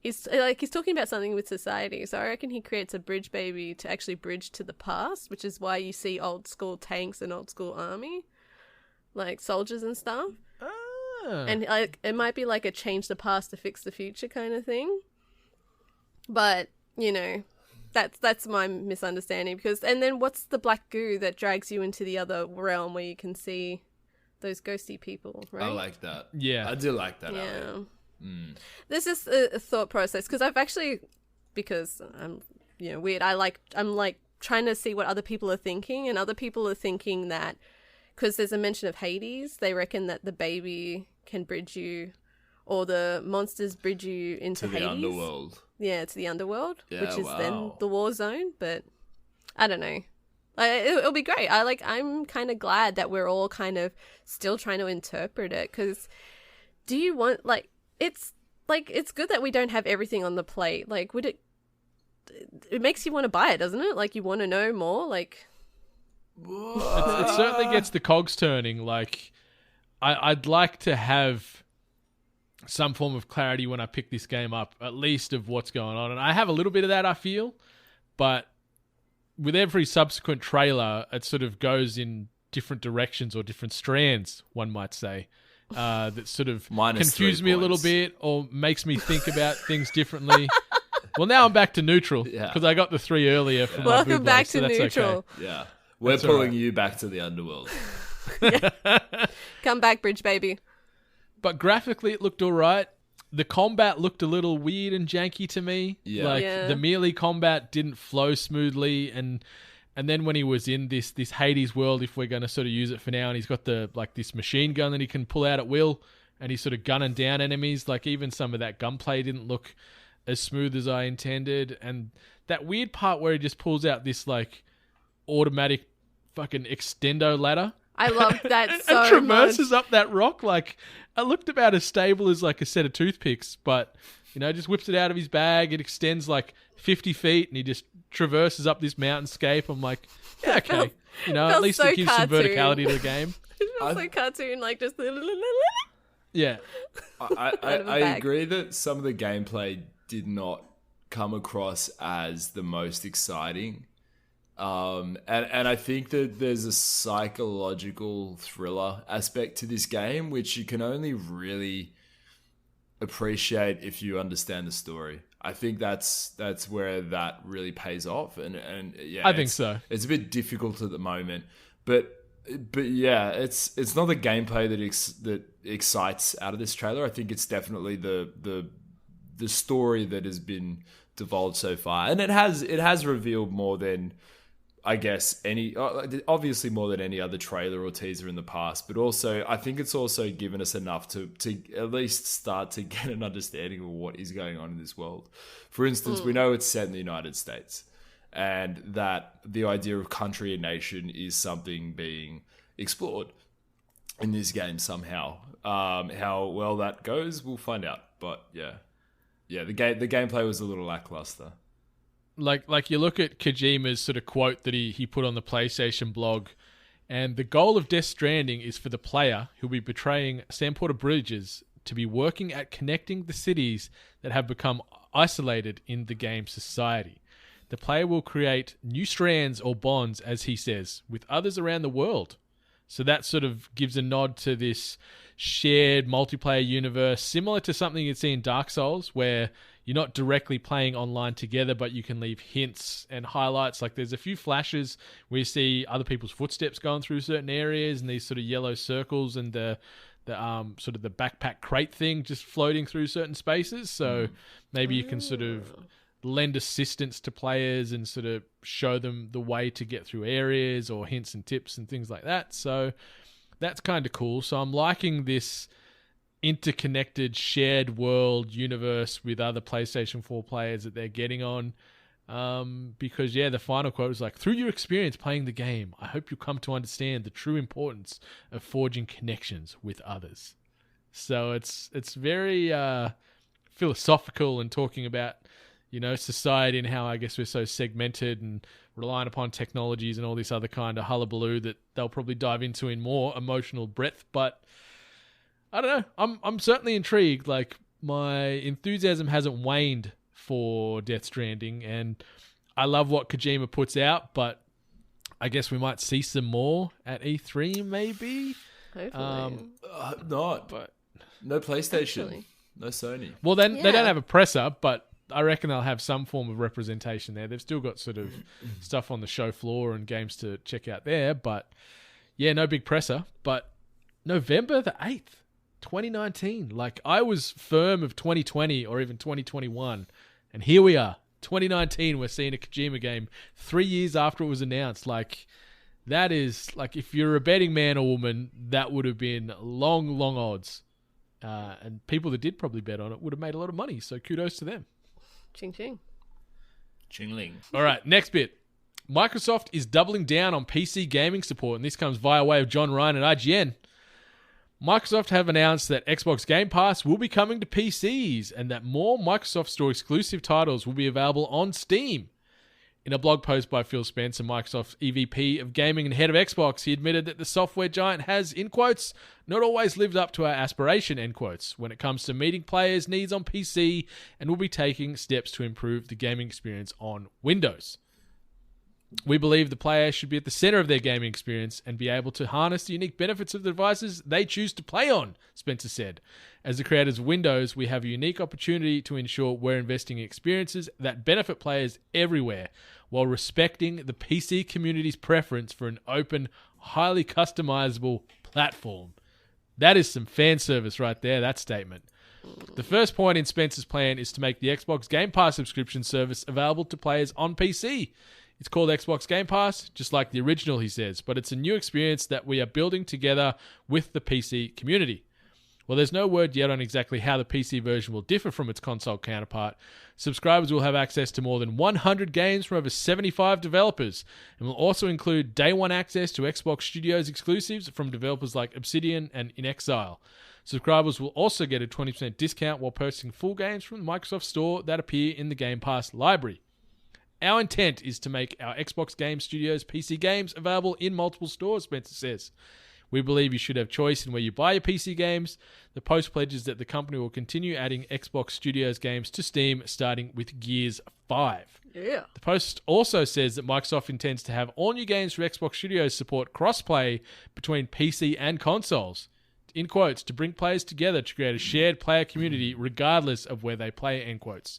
he's talking about something with society. So I reckon he creates a bridge baby to actually bridge to the past, which is why you see old school tanks and old school army, like soldiers and stuff. And it might be like a change the past to fix the future kind of thing. But, you know, that's my misunderstanding. And then what's the black goo that drags you into the other realm where you can see those ghosty people, right? I like that. Yeah. I do like that. Yeah. This is a thought process because because I'm, you know, weird. I'm trying to see what other people are thinking, and other people are thinking that because there's a mention of Hades, they reckon that the baby can bridge you, or the monsters bridge you into the Hades. underworld. Yeah, to the underworld, Yeah, which is wow. then the war zone. But I don't know. It'll be great. I'm kind of glad that we're all kind of still trying to interpret it. Because do you want it's good that we don't have everything on the plate. Like, would it makes you want to buy it, doesn't it? Like, you want to know more. Like, it certainly gets the cogs turning. Like, I'd like to have some form of clarity when I pick this game up, at least of what's going on. And I have a little bit of that, I feel, but with every subsequent trailer, it sort of goes in different directions or different strands, one might say, that sort of confuse me a little bit or makes me think about things differently. Well, now I'm back to neutral because I got the 3 earlier for my welcome Buble, back so to that's neutral. Okay. Yeah. We're That's pulling alright. you back to the underworld. Come back, bridge baby. But graphically, it looked all right. The combat looked a little weird and janky to me. Yeah. Like, Yeah. the melee combat didn't flow smoothly. And then when he was in this Hades world, if we're going to sort of use it for now, and he's got this machine gun that he can pull out at will, and he's sort of gunning down enemies, like even some of that gunplay didn't look as smooth as I intended. And that weird part where he just pulls out this like automatic fucking extendo ladder. I love that and so traverses much. up that rock. Like, it looked about as stable as like a set of toothpicks, but you know, just whips it out of his bag. It extends like 50 feet and he just traverses up this mountainscape. I'm like, yeah, okay. You know, at felt least so it gives some cartoon. verticality to the game. It feels so cartoon, like just Yeah. I of a bag. agree that some of the gameplay did not come across as the most exciting. And I think that there's a psychological thriller aspect to this game, which you can only really appreciate if you understand the story. I think that's where that really pays off. And yeah, I think so. It's a bit difficult at the moment, but yeah, it's not the gameplay that excites out of this trailer. I think it's definitely the story that has been divulged so far, and it has revealed more than, I guess, obviously more than any other trailer or teaser in the past, but also I think it's also given us enough to at least start to get an understanding of what is going on in this world. For instance, we know it's set in the United States, and that the idea of country and nation is something being explored in this game somehow. How well that goes, we'll find out. But yeah, the gameplay was a little lackluster. Like you look at Kojima's sort of quote that he put on the PlayStation blog, and the goal of Death Stranding is for the player who'll be betraying Sam Porter Bridges to be working at connecting the cities that have become isolated in the game society. The player will create new strands or bonds, as he says, with others around the world. So that sort of gives a nod to this shared multiplayer universe, similar to something you'd see in Dark Souls, where you're not directly playing online together, but you can leave hints and highlights. Like, there's a few flashes where you see other people's footsteps going through certain areas, and these sort of yellow circles, and the sort of the backpack crate thing just floating through certain spaces. So maybe you can sort of lend assistance to players and sort of show them the way to get through areas, or hints and tips and things like that. So that's kind of cool. So I'm liking this interconnected shared world universe with other PlayStation 4 players that they're getting on. Because the final quote was like, through your experience playing the game, I hope you come to understand the true importance of forging connections with others. So it's very philosophical and talking about, society and how I guess we're so segmented and reliant upon technologies and all this other kind of hullabaloo that they'll probably dive into in more emotional breadth. But I don't know. I'm certainly intrigued. Like, my enthusiasm hasn't waned for Death Stranding, and I love what Kojima puts out, but I guess we might see some more at E3 maybe. Hopefully. But no PlayStation, Actually. no Sony. Well, then they Yeah. don't have a presser, but I reckon they'll have some form of representation there. They've still got sort of stuff on the show floor and games to check out there, but yeah, no big presser. But November the 8th, 2019. Like, I was firm of 2020 or even 2021, and here we are. 2019, we're seeing a Kojima game 3 years after it was announced. Like, that is, like, if you're a betting man or woman, that would have been long, long odds. And people that did probably bet on it would have made a lot of money, so kudos to them. Ching ching. Chingling. All right, next bit. Microsoft is doubling down on PC gaming support, and this comes via way of John Ryan at IGN. Microsoft have announced that Xbox Game Pass will be coming to PCs and that more Microsoft Store exclusive titles will be available on Steam. In a blog post by Phil Spencer, Microsoft's EVP of Gaming and head of Xbox, he admitted that the software giant has, in quotes, not always lived up to our aspiration, end quotes, when it comes to meeting players' needs on PC, and will be taking steps to improve the gaming experience on Windows. We believe the player should be at the center of their gaming experience and be able to harness the unique benefits of the devices they choose to play on, Spencer said. As the creators of Windows, we have a unique opportunity to ensure we're investing in experiences that benefit players everywhere, while respecting the PC community's preference for an open, highly customizable platform. That is some fan service right there, that statement. The first point in Spencer's plan is to make the Xbox Game Pass subscription service available to players on PC. It's called Xbox Game Pass, just like the original, he says, but it's a new experience that we are building together with the PC community. While there's no word yet on exactly how the PC version will differ from its console counterpart, subscribers will have access to more than 100 games from over 75 developers, and will also include day one access to Xbox Studios exclusives from developers like Obsidian and In Exile. Subscribers will also get a 20% discount while purchasing full games from the Microsoft Store that appear in the Game Pass library. Our intent is to make our Xbox Game Studios PC games available in multiple stores, Spencer says. We believe you should have choice in where you buy your PC games. The post pledges that the company will continue adding Xbox Studios games to Steam, starting with Gears 5. Yeah. The post also says that Microsoft intends to have all new games for Xbox Studios support crossplay between PC and consoles. In quotes, to bring players together to create a shared player community regardless of where they play, end quotes.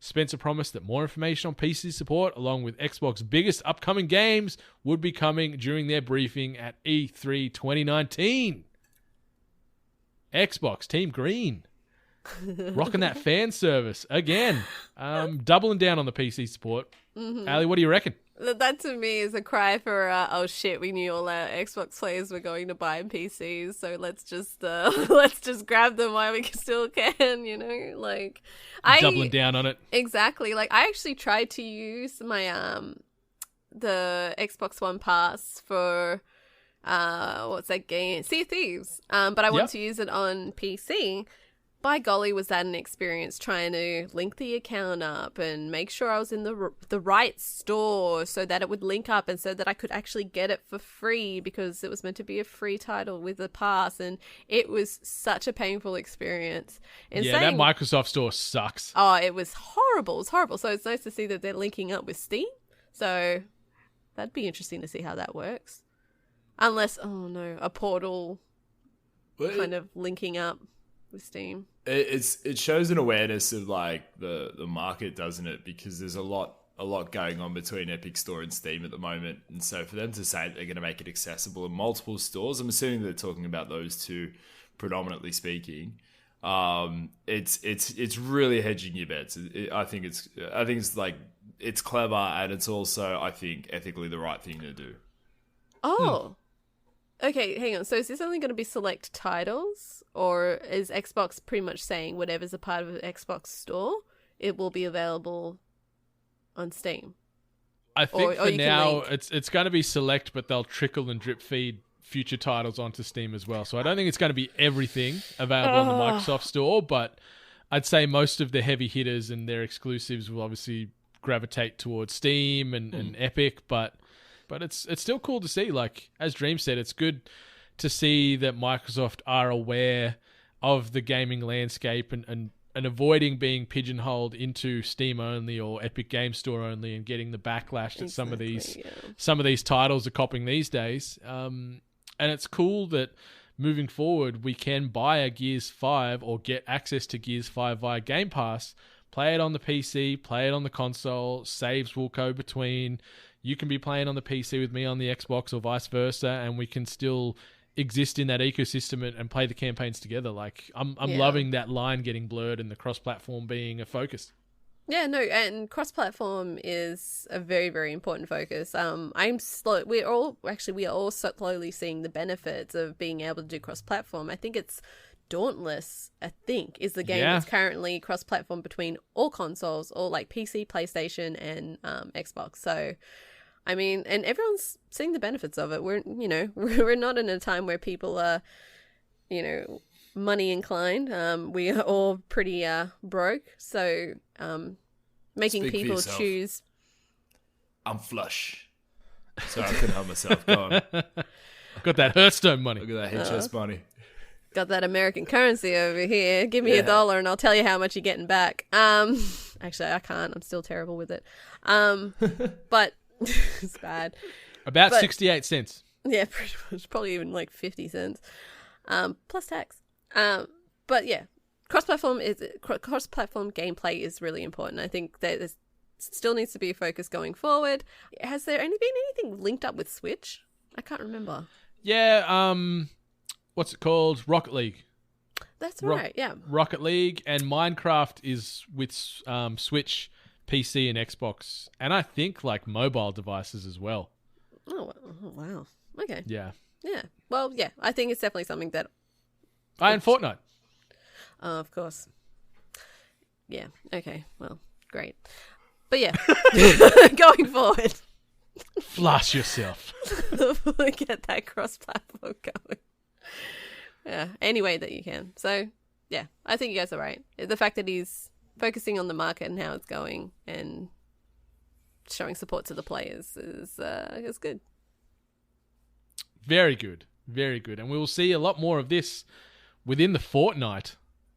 Spencer promised that more information on PC support, along with Xbox's biggest upcoming games, would be coming during their briefing at E3 2019. Xbox, Team Green. Rocking that fan service again. Doubling down on the PC support. Ali, what do you reckon? That to me is a cry for, oh shit, we knew all our Xbox players were going to buy PCs, so let's just grab them while we still can, you know? Like, Doubling down on it. Exactly. Like, I actually tried to use my, the Xbox One Pass for, what's that game? Sea of Thieves. But I want to use it on PC. By golly, was that an experience trying to link the account up and make sure I was in the right store so that it would link up and so that I could actually get it for free because it was meant to be a free title with a pass, and it was such a painful experience. That Microsoft Store sucks. Oh, it was horrible. It was horrible. So it's nice to see that they're linking up with Steam. So that'd be interesting to see how that works. Unless, a Portal kind of linking up with Steam. It shows an awareness of like the market, doesn't it? Because there's a lot going on between Epic Store and Steam at the moment, and so for them to say that they're going to make it accessible in multiple stores, I'm assuming they're talking about those two, predominantly speaking. It's really hedging your bets. I think it's like it's clever, and it's also, I think, ethically the right thing to do. Oh. Okay, hang on. So is this only going to be select titles, or is Xbox pretty much saying whatever's a part of the Xbox store, it will be available on Steam? I think for now it's going to be select, but they'll trickle and drip feed future titles onto Steam as well. So I don't think it's going to be everything available on the Microsoft Store, but I'd say most of the heavy hitters and their exclusives will obviously gravitate towards Steam and Epic, but it's still cool to see. Like, as Dream said, it's good to see that Microsoft are aware of the gaming landscape and avoiding being pigeonholed into Steam only or Epic Game Store only and getting the backlash that some of these titles are copping these days. And it's cool that moving forward we can buy a Gears 5 or get access to Gears 5 via Game Pass, play it on the PC, play it on the console, saves will go between. You can be playing on the PC with me on the Xbox or vice versa, and we can still exist in that ecosystem and play the campaigns together. Like, I'm loving that line getting blurred and the cross-platform being a focus. Yeah, no, and cross-platform is a very, very important focus. We are all slowly seeing the benefits of being able to do cross-platform. I think it's Dauntless, is the game that's currently cross-platform between all consoles, all like PC, PlayStation, and Xbox. So, I mean, and everyone's seeing the benefits of it. We're not in a time where people are, money inclined. We are all pretty broke. So, making Speak for people yourself. choose. I'm flush. Sorry, I couldn't help myself. Go on. Got that Hearthstone money. Look at that HS money. Got that American currency over here. Give me $1 and I'll tell you how much you're getting back. Actually, I can't. I'm still terrible with it. But it's bad. About 68 cents. Yeah, pretty much. Probably even like 50 cents. Plus tax. But yeah, cross-platform gameplay is really important. I think that there still needs to be a focus going forward. Has there been anything linked up with Switch? I can't remember. Yeah, what's it called? Rocket League. That's right, yeah. Rocket League and Minecraft is with Switch, PC, and Xbox. And I think like mobile devices as well. Oh, wow. Okay. Yeah. Yeah. Well, yeah, I think it's definitely something that... And Fortnite. Of course. Yeah, okay. Well, great. But yeah, going forward... Flush yourself. Get that cross-platform going. Yeah, any way that you can. So, yeah, I think you guys are right. The fact that he's focusing on the market and how it's going and showing support to the players is good. Very good. Very good. And we will see a lot more of this within the fortnight.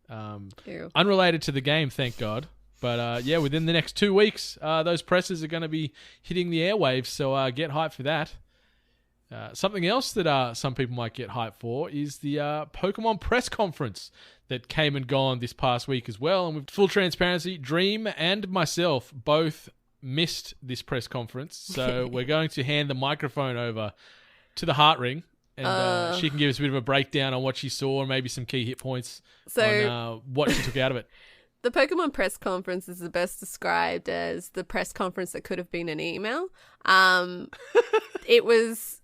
Unrelated to the game, thank God. But yeah, within the next 2 weeks, those presses are going to be hitting the airwaves. So get hyped for that. Something else that some people might get hyped for is the Pokemon press conference that came and gone this past week as well. And with full transparency, Dream and myself both missed this press conference. So we're going to hand the microphone over to the Heart Ring. And she can give us a bit of a breakdown on what she saw and maybe some key hit points on what she took out of it. The Pokemon press conference is the best described as the press conference that could have been an email. It was...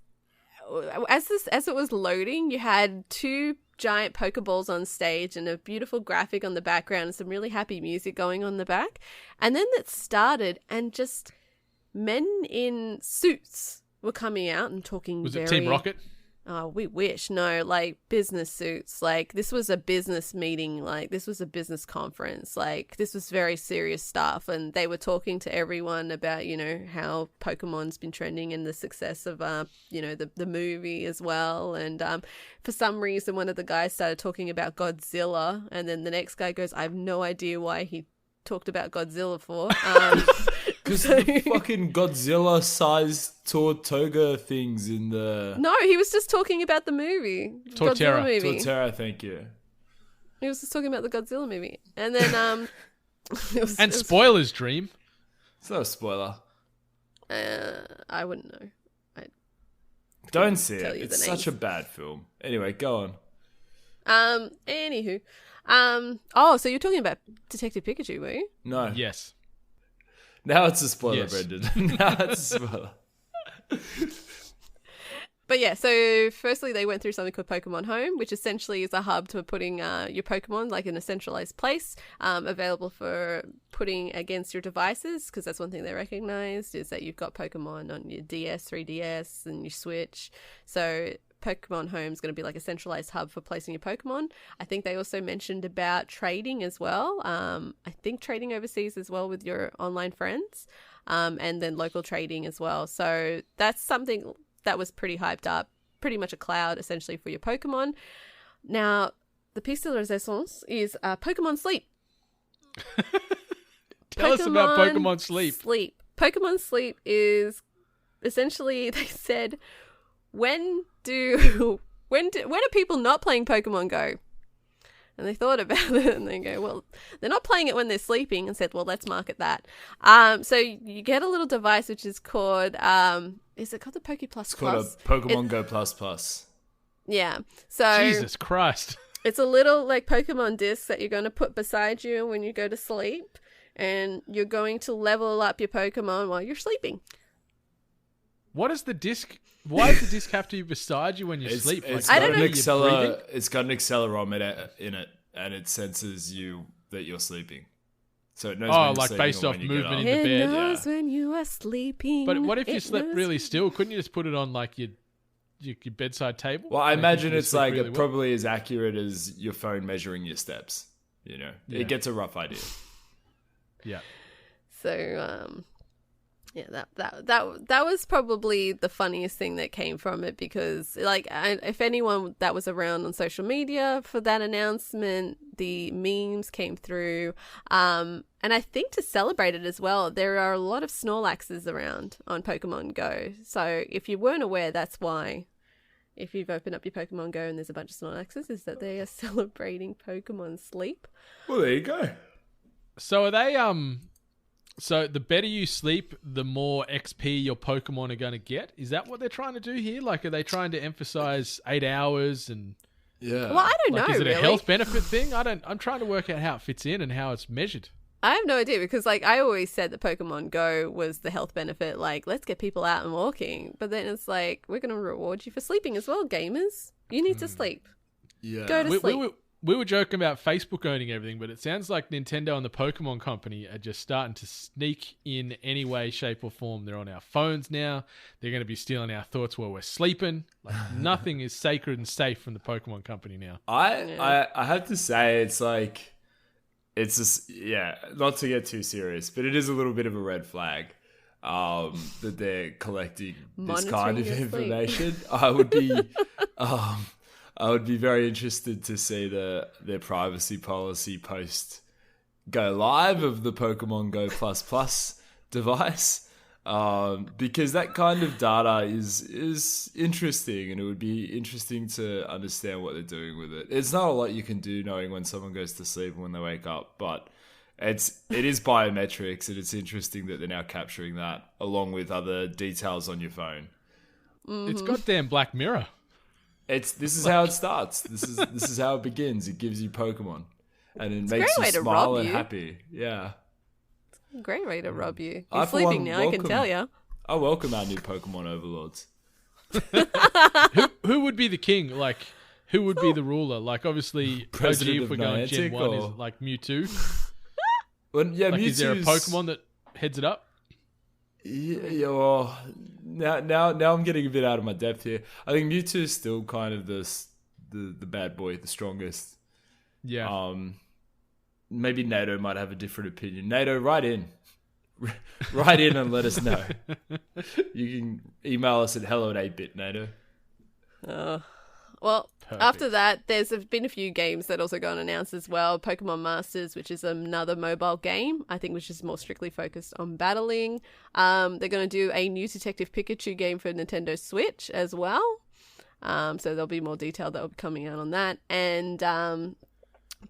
As it was loading, you had 2 giant Pokeballs on stage and a beautiful graphic on the background and some really happy music going on the back. And then it started and just men in suits were coming out and talking. Was it Team Rocket? Oh, we wish. No, like business suits. Like this was a business meeting. Like this was a business conference. Like this was very serious stuff. And they were talking to everyone about, how Pokemon's been trending and the success of, the movie as well. And for some reason, one of the guys started talking about Godzilla. And then the next guy goes, I have no idea why he talked about Godzilla for. Because the fucking Godzilla-sized Tortuga things in the... No, he was just talking about the movie. Torterra. Godzilla movie. Torterra, thank you. He was just talking about the Godzilla movie. And then... spoilers, Dream. It's not a spoiler. I wouldn't know. Don't see it. It's such a bad film. Anyway, go on. Anywho. So you're talking about Detective Pikachu, were you? No. Yes. Now it's a spoiler, Yes. Brendan. Now it's a spoiler. But yeah, so firstly they went through something called Pokemon Home, which essentially is a hub to putting your Pokemon like in a centralized place, available for putting against your devices, because that's one thing they recognized is that you've got Pokemon on your DS, 3DS, and your Switch. So Pokemon Home is going to be like a centralized hub for placing your Pokemon. I think they also mentioned about trading as well. I think trading overseas as well with your online friends, and then local trading as well. So that's something that was pretty hyped up. Pretty much a cloud essentially for your Pokemon. Now, the piece de resistance is Pokemon Sleep. Tell us about Pokemon Sleep. Pokemon Sleep is essentially, they said, when do people not playing Pokemon Go? And they thought about it and they go, well, they're not playing it when they're sleeping, and said, well, let's market that. So you get a little device which is called, is it called the Poke Plus? It's called a Pokemon Go Plus Plus. Yeah. So Jesus Christ. It's a little like Pokemon disc that you're going to put beside you when you go to sleep, and you're going to level up your Pokemon while you're sleeping. What is the disc? Why does the disc have to be beside you when you sleep? It's Like, got don't know. It's got an accelerometer in it, and it senses you that you're sleeping. So it knows when you're like sleeping based or off when you get movement up. in the bed. It knows when you are sleeping. But what if you It slept knows really when- still? Couldn't you just put it on like your bedside table? Well, I Like, imagine you could it's sleep like really well? probably as accurate as your phone measuring your steps. You know, Yeah. it gets a rough idea. Yeah. So, yeah, that was probably the funniest thing that came from it, because like if anyone that was around on social media for that announcement, the memes came through, and I think to celebrate it as well, there are a lot of Snorlaxes around on Pokemon Go. So if you weren't aware, that's why. If you've opened up your Pokemon Go and there's a bunch of Snorlaxes, is that they are celebrating Pokemon Sleep. Well, there you go. So are they so the better you sleep, the more XP your Pokemon are going to get? Is that what they're trying to do here? Like, are they trying to emphasize 8 hours and Yeah. Well, I don't like, know. is it really. a health benefit thing? I'm trying to work out how it fits in and how it's measured. I have no idea, because like I always said that Pokemon Go was the health benefit, like let's get people out and walking. But then it's like, we're going to reward you for sleeping as well, gamers. You need to sleep. Yeah. Go to sleep. We were joking about Facebook owning everything, but it sounds like Nintendo and the Pokemon Company are just starting to sneak in any way, shape, or form. They're on our phones now. They're going to be stealing our thoughts while we're sleeping. Like, nothing is sacred and safe from the Pokemon Company now. I have to say, it's like, it's just, not to get too serious, but it is a little bit of a red flag that they're collecting this kind of Monitoring your sleep. information. I would be very interested to see their privacy policy post go live of the Pokemon Go Plus Plus device, because that kind of data is interesting, and it would be interesting to understand what they're doing with it. It's not a lot you can do knowing when someone goes to sleep and when they wake up, but it is biometrics, and it's interesting that they're now capturing that along with other details on your phone. It's goddamn Black Mirror. This is how it starts. This is how it begins. It gives you Pokemon, and it makes you way to smile rob and you. happy. Yeah, Great way to rob you. I, You're for sleeping one, now, I can welcome- tell you. I welcome our new Pokemon overlords. Who would be the king? Like, who would be the ruler? Like, obviously, OG, President if of we're going Gen Niantic, 1, or- is like Mewtwo. Well, yeah, Like, is there a Mewtwo's- Pokemon that heads it up? Yeah, well, now I'm getting a bit out of my depth here. I think Mewtwo is still kind of the bad boy, the strongest. Yeah. Maybe NATO might have a different opinion. NATO, write in. Write in and let us know. You can email us at hello@8bit, NATO. Well, Perfect. after that, there's been a few games that also got announced as well. Pokemon Masters, which is another mobile game, I think, which is more strictly focused on battling. They're going to do a new Detective Pikachu game for Nintendo Switch as well. So there'll be more detail that will be coming out on that. And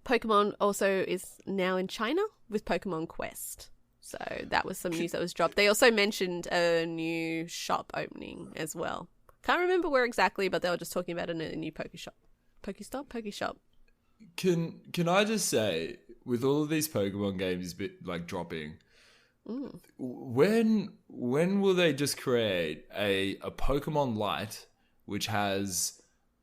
Pokemon also is now in China with Pokemon Quest. So that was some news that was dropped. They also mentioned a new shop opening as well. Can't remember where exactly, but they were just talking about a new Pokestop. Pokeshop. Can I just say, with all of these Pokemon games like dropping, when will they just create a Pokemon Lite which has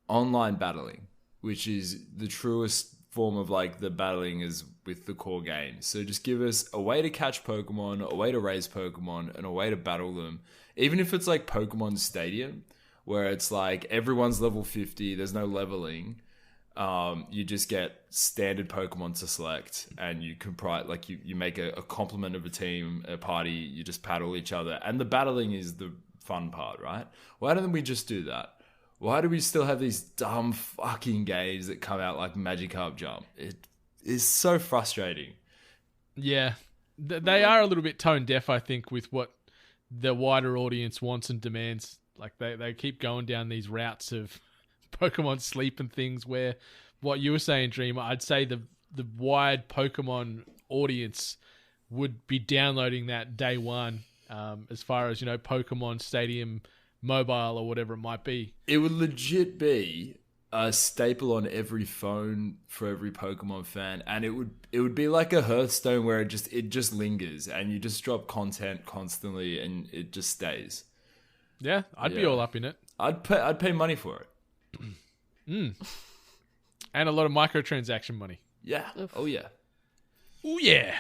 online battling, which is the truest form of like the battling is with the core game. So just give us a way to catch Pokemon, a way to raise Pokemon, and a way to battle them. Even if it's like Pokemon Stadium, where it's like everyone's level 50. There's no leveling. You just get standard Pokemon to select, and you comprise like you make a complement of a team, a party. You just battle each other, and the battling is the fun part, right? Why don't we just do that? Why do we still have these dumb fucking games that come out like Magikarp Jump? It is so frustrating. Yeah, they are a little bit tone deaf, I think, with what the wider audience wants and demands. Like they keep going down these routes of Pokemon Sleep and things where what you were saying, Dreamer, I'd say the wide Pokemon audience would be downloading that day one, as far as, Pokemon Stadium Mobile or whatever it might be. It would legit be a staple on every phone for every Pokemon fan, and it would be like a Hearthstone where it just lingers, and you just drop content constantly, and it just stays. Yeah, I'd be all up in it. I'd pay money for it. And a lot of microtransaction money. Yeah. Oh yeah. Oh yeah.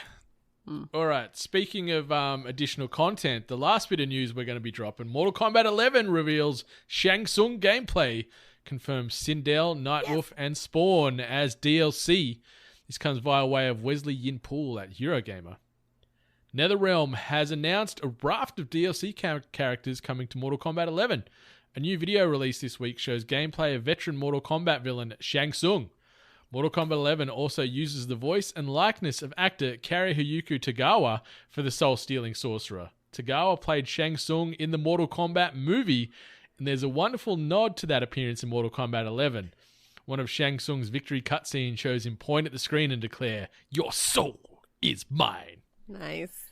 All right. Speaking of additional content, the last bit of news we're going to be dropping: Mortal Kombat 11 reveals Shang Tsung gameplay, confirms Sindel, Nightwolf, and Spawn as DLC. This comes via way of Wesley Yin-Poole at Eurogamer. NetherRealm has announced a raft of DLC characters coming to Mortal Kombat 11. A new video released this week shows gameplay of veteran Mortal Kombat villain Shang Tsung. Mortal Kombat 11 also uses the voice and likeness of actor Karihiyuki Tagawa for the soul-stealing sorcerer. Tagawa played Shang Tsung in the Mortal Kombat movie, and there's a wonderful nod to that appearance in Mortal Kombat 11. One of Shang Tsung's victory cutscenes shows him point at the screen and declare, "Your soul is mine." Nice.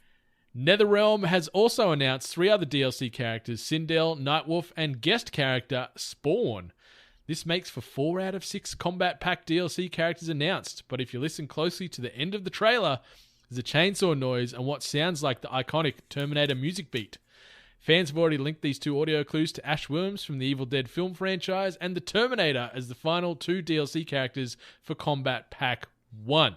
NetherRealm has also announced 3 other DLC characters: Sindel, Nightwolf, and guest character Spawn. This makes for 4 out of 6 Combat Pack DLC characters announced, but if you listen closely to the end of the trailer, there's a chainsaw noise and what sounds like the iconic Terminator music beat. Fans have already linked these 2 audio clues to Ash Worms from the Evil Dead film franchise and the Terminator as the final 2 DLC characters for Combat Pack 1.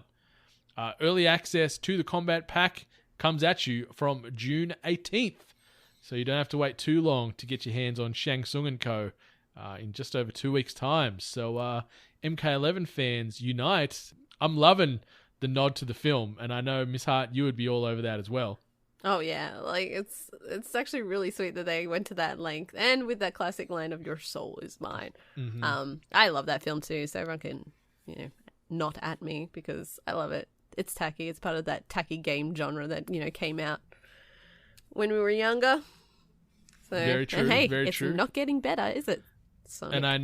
Early access to the Combat Pack comes at you from June 18th, so you don't have to wait too long to get your hands on Shang Tsung & Co. In just over 2 weeks' time. So MK11 fans, unite. I'm loving the nod to the film, and I know, Miss Hart, you would be all over that as well. Oh yeah, like it's actually really sweet that they went to that length, and with that classic line of "Your soul is mine." Mm-hmm. I love that film too, so everyone can, not at me because I love it. It's tacky. It's part of that tacky game genre that came out when we were younger. So, very true. And hey, very it's true. Not getting better, is it? Sonic. And I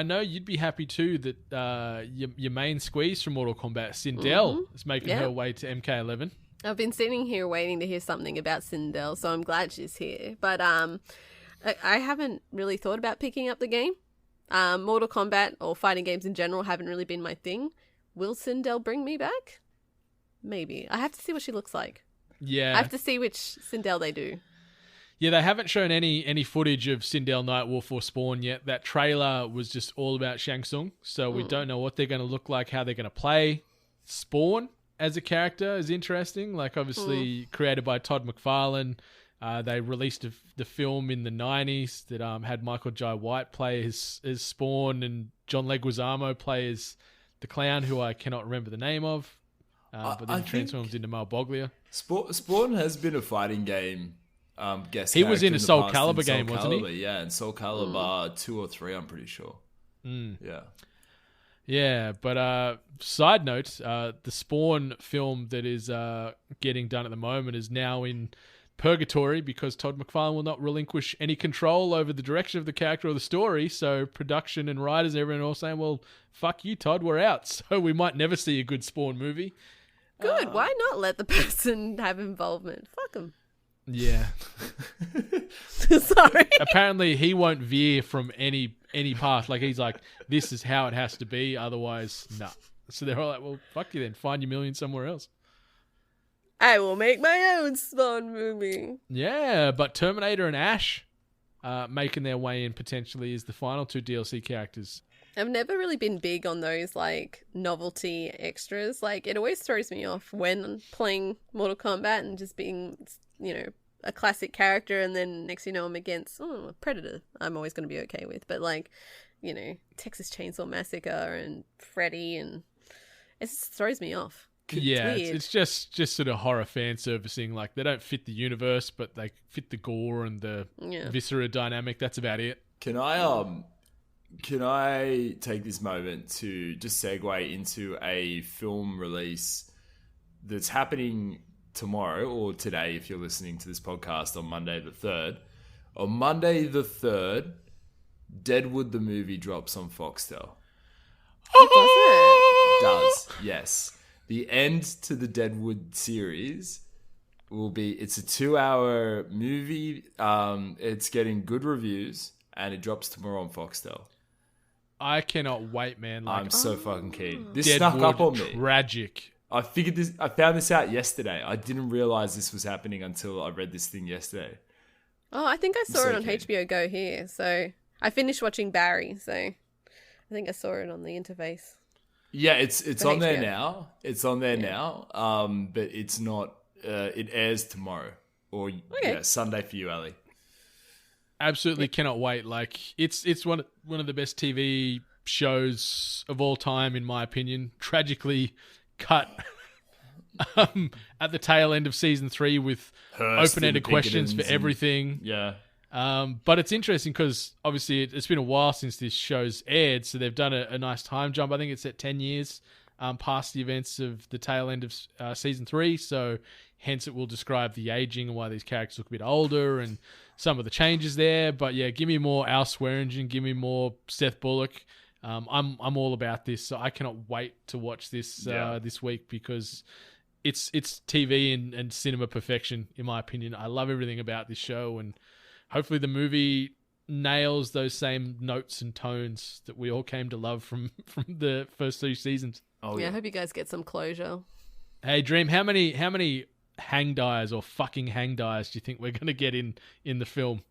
know you'd be happy too that your main squeeze from Mortal Kombat, Sindel, is making her way to MK11. I've been sitting here waiting to hear something about Sindel, so I'm glad she's here. But I haven't really thought about picking up the game. Mortal Kombat or fighting games in general haven't really been my thing. Will Sindel bring me back? Maybe. I have to see what she looks like. Yeah. I have to see which Sindel they do. Yeah, they haven't shown any footage of Sindel, Nightwolf, or Spawn yet. That trailer was just all about Shang Tsung, so we don't know what they're going to look like, how they're going to play. Spawn as a character is interesting. Like, obviously, created by Todd McFarlane. They released the film in the 90s that had Michael Jai White play as Spawn and John Leguizamo play as the clown, who I cannot remember the name of. But then he transforms into Malboglia. Spawn has been a fighting game guest. He was in a Soul past Calibur in Soul game, wasn't he? Calibur, yeah, in Soul Calibur 2 or 3, I'm pretty sure. Yeah. Yeah, but side note, the Spawn film that is getting done at the moment is now in purgatory because Todd McFarlane will not relinquish any control over the direction of the character or the story. So production and writers and everyone all saying, well, fuck you, Todd, we're out. So we might never see a good Spawn movie. Good. Why not let the person have involvement? Fuck him. Yeah. Sorry. Apparently he won't veer from any path. Like, he's like, this is how it has to be. Otherwise, nah. So they're all like, well, fuck you then. Find your million somewhere else. I will make my own Spawn movie. Yeah, but Terminator and Ash making their way in potentially as the final 2 DLC characters. I've never really been big on those, like, novelty extras. Like, it always throws me off when playing Mortal Kombat and just being, a classic character, and then next you know I'm against Predator. I'm always going to be okay with, but like, you know, Texas Chainsaw Massacre and Freddy, and it just throws me off. It's just sort of horror fan servicing. Like, they don't fit the universe, but they fit the gore and the viscera dynamic. That's about it. Can I take this moment to just segue into a film release that's happening tomorrow or today if you're listening to this podcast on Monday the 3rd. On Monday the 3rd, Deadwood the movie drops on Foxtel. It Does, yes. The end to the Deadwood series will be, it's a 2-hour movie. It's getting good reviews and it drops tomorrow on Foxtel. I cannot wait, man. Like, I'm so fucking keen. This Deadwood, snuck up on me. Tragic. I found this out yesterday. I didn't realize this was happening until I read this thing yesterday. Oh, I think I saw So it on keen. HBO Go here. So I finished watching Barry, so I think I saw it on the interface. Yeah, it's The on there HBO. now. It's on there now. But it's not. It airs tomorrow or Sunday for you, Ali. Absolutely cannot wait. Like, it's one of the best TV shows of all time, in my opinion. Tragically cut at the tail end of season 3 with Hurst open-ended and questions for Pinkertons everything. Yeah. But it's interesting because obviously it's been a while since this show's aired, so they've done a nice time jump. I think it's at 10 years past the events of the tail end of season 3, so hence it will describe the aging and why these characters look a bit older and some of the changes there. But yeah, give me more Al Swearingen, give me more Seth Bullock. I'm all about this, so I cannot wait to watch this this week because it's TV and cinema perfection, in my opinion. I love everything about this show, and hopefully the movie nails those same notes and tones that we all came to love from the first 2 seasons. Oh I hope you guys get some closure. Hey, Dream, how many hang dyes or fucking hang dyes do you think we're going to get in the film?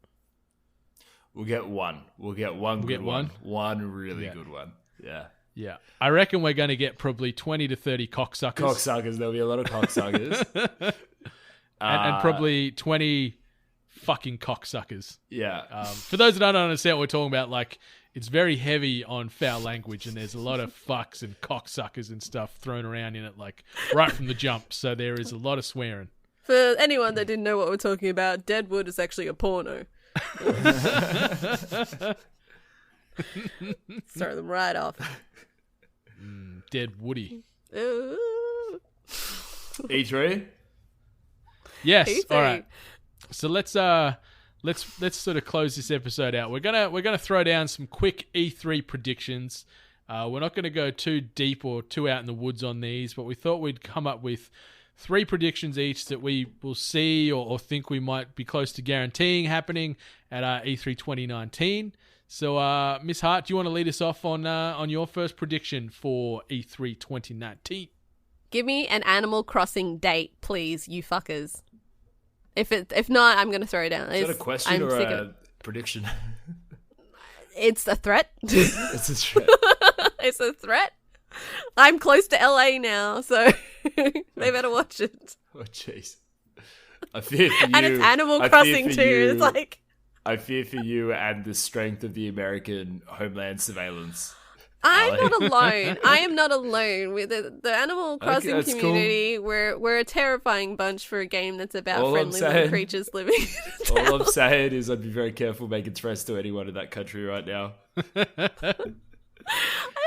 We'll get one. We'll get one good one. One really Yeah. good one. Yeah. Yeah. I reckon we're going to get probably 20 to 30 cocksuckers. Cocksuckers. There'll be a lot of cocksuckers. and probably 20 fucking cocksuckers. Yeah. For those that don't understand what we're talking about, like, it's very heavy on foul language, and there's a lot of fucks and cocksuckers and stuff thrown around in it, like, right from the jump. So there is a lot of swearing. For anyone that didn't know what we're talking about, Deadwood is actually a porno. Throw them right off. Dead Woody. Ooh. E3? Yes. E3. All right. So let's sort of close this episode out. We're gonna throw down some quick E3 predictions. We're not gonna go too deep or too out in the woods on these, but we thought we'd come up with 3 predictions each that we will see or think we might be close to guaranteeing happening at E3 2019. So, Miss Hart, do you want to lead us off on your first prediction for E3 2019? Give me an Animal Crossing date, please, you fuckers. If not, I'm going to throw it down. Is that a question or sick a of- prediction? It's a threat. It's a threat. It's a threat. I'm close to LA now, so they better watch it. Oh, jeez. I fear for you. And it's Animal I fear Crossing for too. you. It's like, I fear for you and the strength of the American homeland surveillance. I'm Ali. not alone. I am not alone with the Animal Crossing that's community. We're a terrifying bunch for a game that's about All I'm friendly little saying- creatures living. in a All I'm town. saying is I'd be very careful making threats to anyone in that country right now. I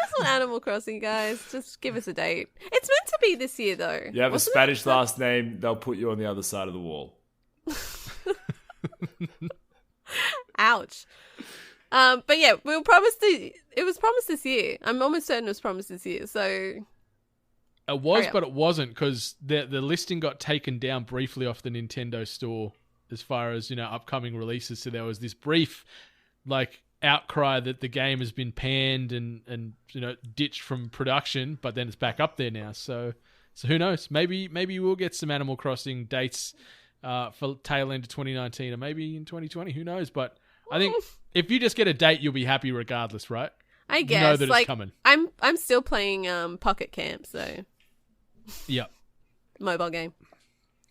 just want Animal Crossing, guys. Just give us a date. It's meant to be this year, though. You have a Wasn't Spanish it? last name, they'll put you on the other side of the wall. Ouch. But yeah, it was promised this year. I'm almost certain it was promised this year. So It was, Hurry up. but it wasn't, because the listing got taken down briefly off the Nintendo store as far as, upcoming releases. So there was this brief, outcry that the game has been panned and ditched from production, but then it's back up there now. So who knows? Maybe we'll get some Animal Crossing dates for tail end of 2019, or maybe in 2020. Who knows? But I think if you just get a date, you'll be happy regardless, right? I You guess know that it's coming. I'm still playing Pocket Camp, so Yep. mobile game.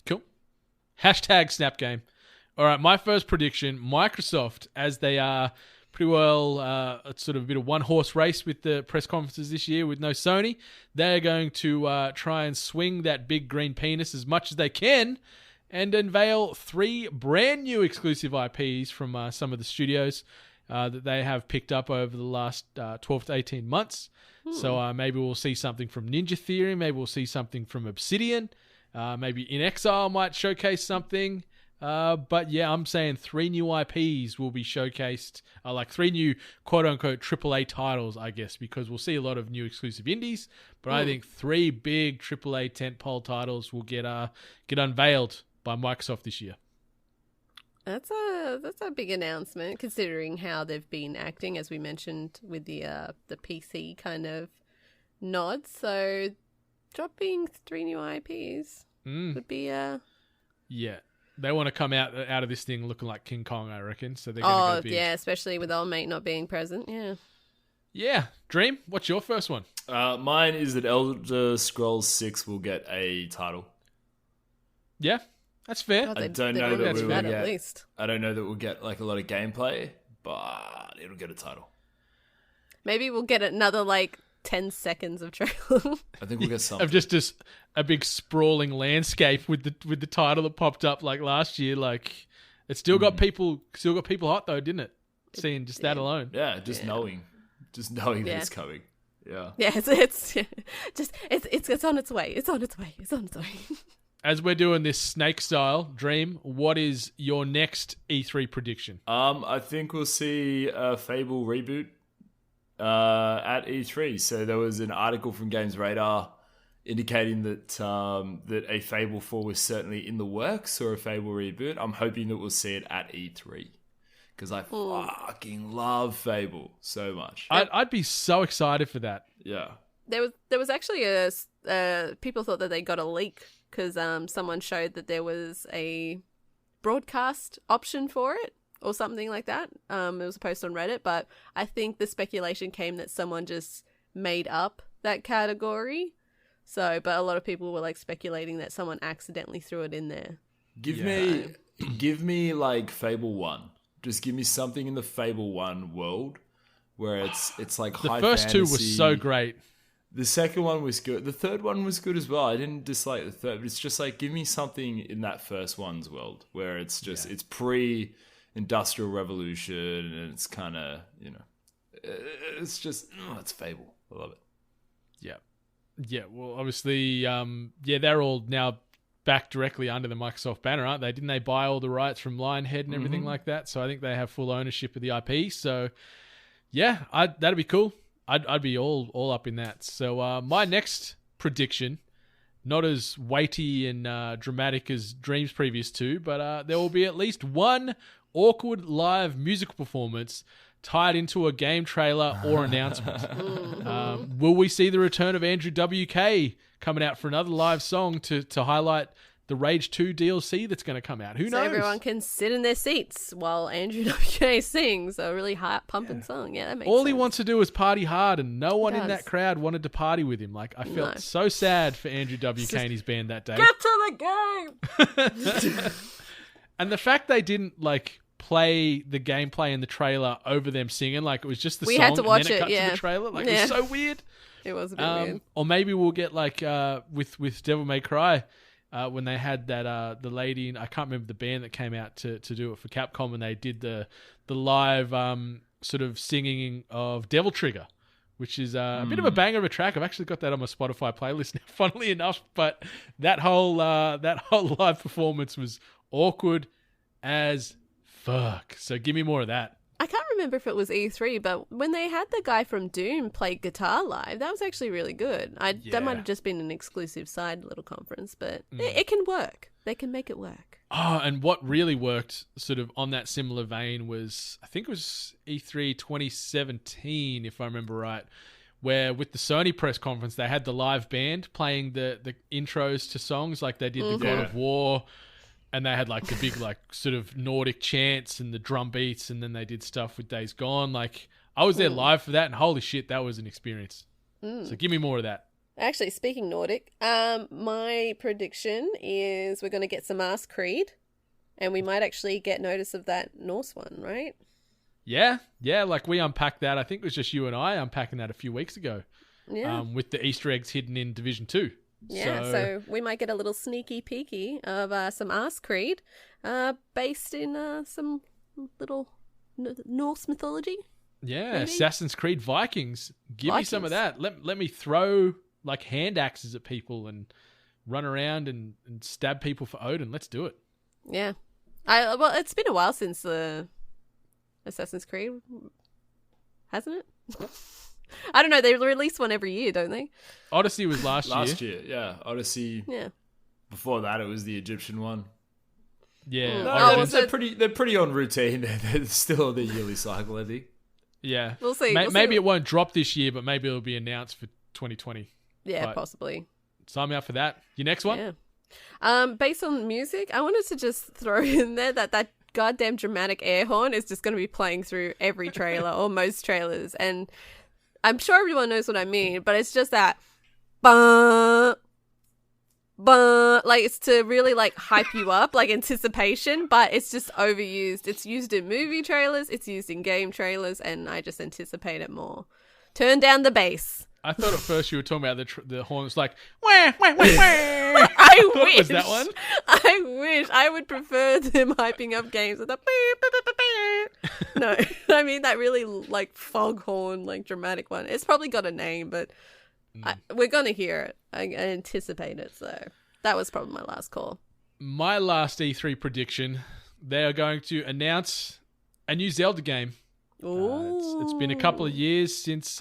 Cool. Hashtag Snap Game. All right, my first prediction, Microsoft, as they are pretty well it's sort of a bit of one-horse race with the press conferences this year with no Sony. They're going to try and swing that big green penis as much as they can and unveil 3 brand new exclusive IPs from some of the studios that they have picked up over the last 12 to 18 months. So maybe we'll see something from Ninja Theory. Maybe we'll see something from Obsidian. Maybe In Exile might showcase something. But yeah, I'm saying 3 new IPs will be showcased, like 3 new quote-unquote AAA titles, I guess, because we'll see a lot of new exclusive indies. But I think 3 big AAA tentpole titles will get unveiled by Microsoft this year. That's a big announcement, considering how they've been acting, as we mentioned, with the PC kind of nods. So dropping 3 new IPs would be Yeah. They want to come out of this thing looking like King Kong, I reckon. So they're going to go big. Yeah, especially with old mate not being present. Yeah. Yeah. Dream, what's your first one? Mine is that Elder Scrolls 6 will get a title. Yeah, that's fair. God, I don't know that we will at get. least. I don't know that we'll get like a lot of gameplay, but it'll get a title. Maybe we'll get another 10 seconds of trailer. I think we'll get something. Of just a big sprawling landscape with the title that popped up last year. It still got people hot though, didn't it? Seeing just that alone. Yeah, just knowing that it's coming. Yeah. Yeah, it's on its way. It's on its way. It's on its way. As we're doing this snake style, Dream, what is your next E3 prediction? I think we'll see a Fable reboot at E3. So there was an article from Games Radar indicating that that a Fable 4 was certainly in the works, or a Fable reboot. I'm hoping that we'll see it at E3 because I fucking love Fable so much. I'd be so excited for that. Yeah. There was actually people thought that they got a leak because someone showed that there was a broadcast option for it or something like that. It was a post on Reddit, but I think the speculation came that someone just made up that category. So, but a lot of people were speculating that someone accidentally threw it in there. Give me Fable 1. Just give me something in the Fable 1 world where it's like high fantasy. The first 2 were so great. The second one was good. The third one was good as well. I didn't dislike the third, but it's just give me something in that first one's world where it's just, it's pre-industrial revolution and it's kind of, it's just, it's Fable. I love it. Yeah. Yeah, well, obviously, they're all now back directly under the Microsoft banner, aren't they? Didn't they buy all the rights from Lionhead and everything like that? So I think they have full ownership of the IP. So, yeah, that'd be cool. I'd be all up in that. So my next prediction, not as weighty and dramatic as Dream's previous 2, but there will be at least one awkward live musical performance tied into a game trailer or announcement. Will we see the return of Andrew WK coming out for another live song to highlight the Rage 2 DLC that's going to come out? Who knows? So everyone can sit in their seats while Andrew WK sings a really heart pumping song. Yeah, that makes sense. All he wants to do is party hard, and no one in that crowd wanted to party with him. I felt so sad for Andrew WK and his band that day. Get to the game! And the fact they didn't play the gameplay in the trailer over them singing, it was just the song. We had to watch and then it, cut to the trailer. It was so weird. It was a bit weird. Or maybe we'll get with Devil May Cry. When they had that the lady, I can't remember the band that came out to do it for Capcom, and they did the live sort of singing of Devil Trigger, which is a bit of a banger of a track. I've actually got that on my Spotify playlist now, funnily enough. But that whole live performance was awkward as fuck. So give me more of that. I can't remember if it was E3, but when they had the guy from Doom play guitar live, that was actually really good. That might have just been an exclusive side little conference, but it can work. They can make it work. Oh, and what really worked sort of on that similar vein was, I think it was E3 2017, if I remember right, where with the Sony press conference, they had the live band playing the intros to songs like they did the God of War. And they had the big sort of Nordic chants and the drum beats, and then they did stuff with Days Gone. I was there live for that, and holy shit, that was an experience. So give me more of that. Actually, speaking Nordic, my prediction is we're going to get some Ass Creed And we might actually get notice of that Norse one, right? Yeah, like we unpacked that. I think it was just you and I unpacking that a few weeks ago. Yeah. With the Easter eggs hidden in Division 2. Yeah, so we might get a little sneaky peeky of some Arse Creed based in some little Norse mythology. Yeah, maybe? Assassin's Creed Vikings. Give me some of that. Let me throw like hand axes at people and run around and stab people for Odin. Let's do it. Yeah. Well, it's been a while since Assassin's Creed, hasn't it? I don't know. They release one every year, don't they? Odyssey was last year. Last year, yeah. Odyssey. Yeah. Before that, it was the Egyptian one. Yeah. No, they're pretty on routine. They're still on the yearly cycle, I think. Yeah. We'll see. Maybe it won't drop this year, but maybe it'll be announced for 2020. Yeah, but possibly. Sign me up for that. Your next one? Yeah. Based on music, I wanted to just throw in there that goddamn dramatic air horn is just going to be playing through every trailer or most trailers. And I'm sure everyone knows what I mean, but it's just that bah, bah, like it's to really like hype you up, like anticipation, but it's just overused. It's used in movie trailers, it's used in game trailers, and I just anticipate it more. Turn down the bass. I thought at first you were talking about the horn. It's like, wah, wah, wah, wah. I wish. Was that one? I wish. I would prefer them hyping up games with a no, I mean that really like foghorn, like dramatic one. It's probably got a name, but we're gonna hear it. I anticipate it. So that was probably my last call. My last E3 prediction: they are going to announce a new Zelda game. It's been a couple of years since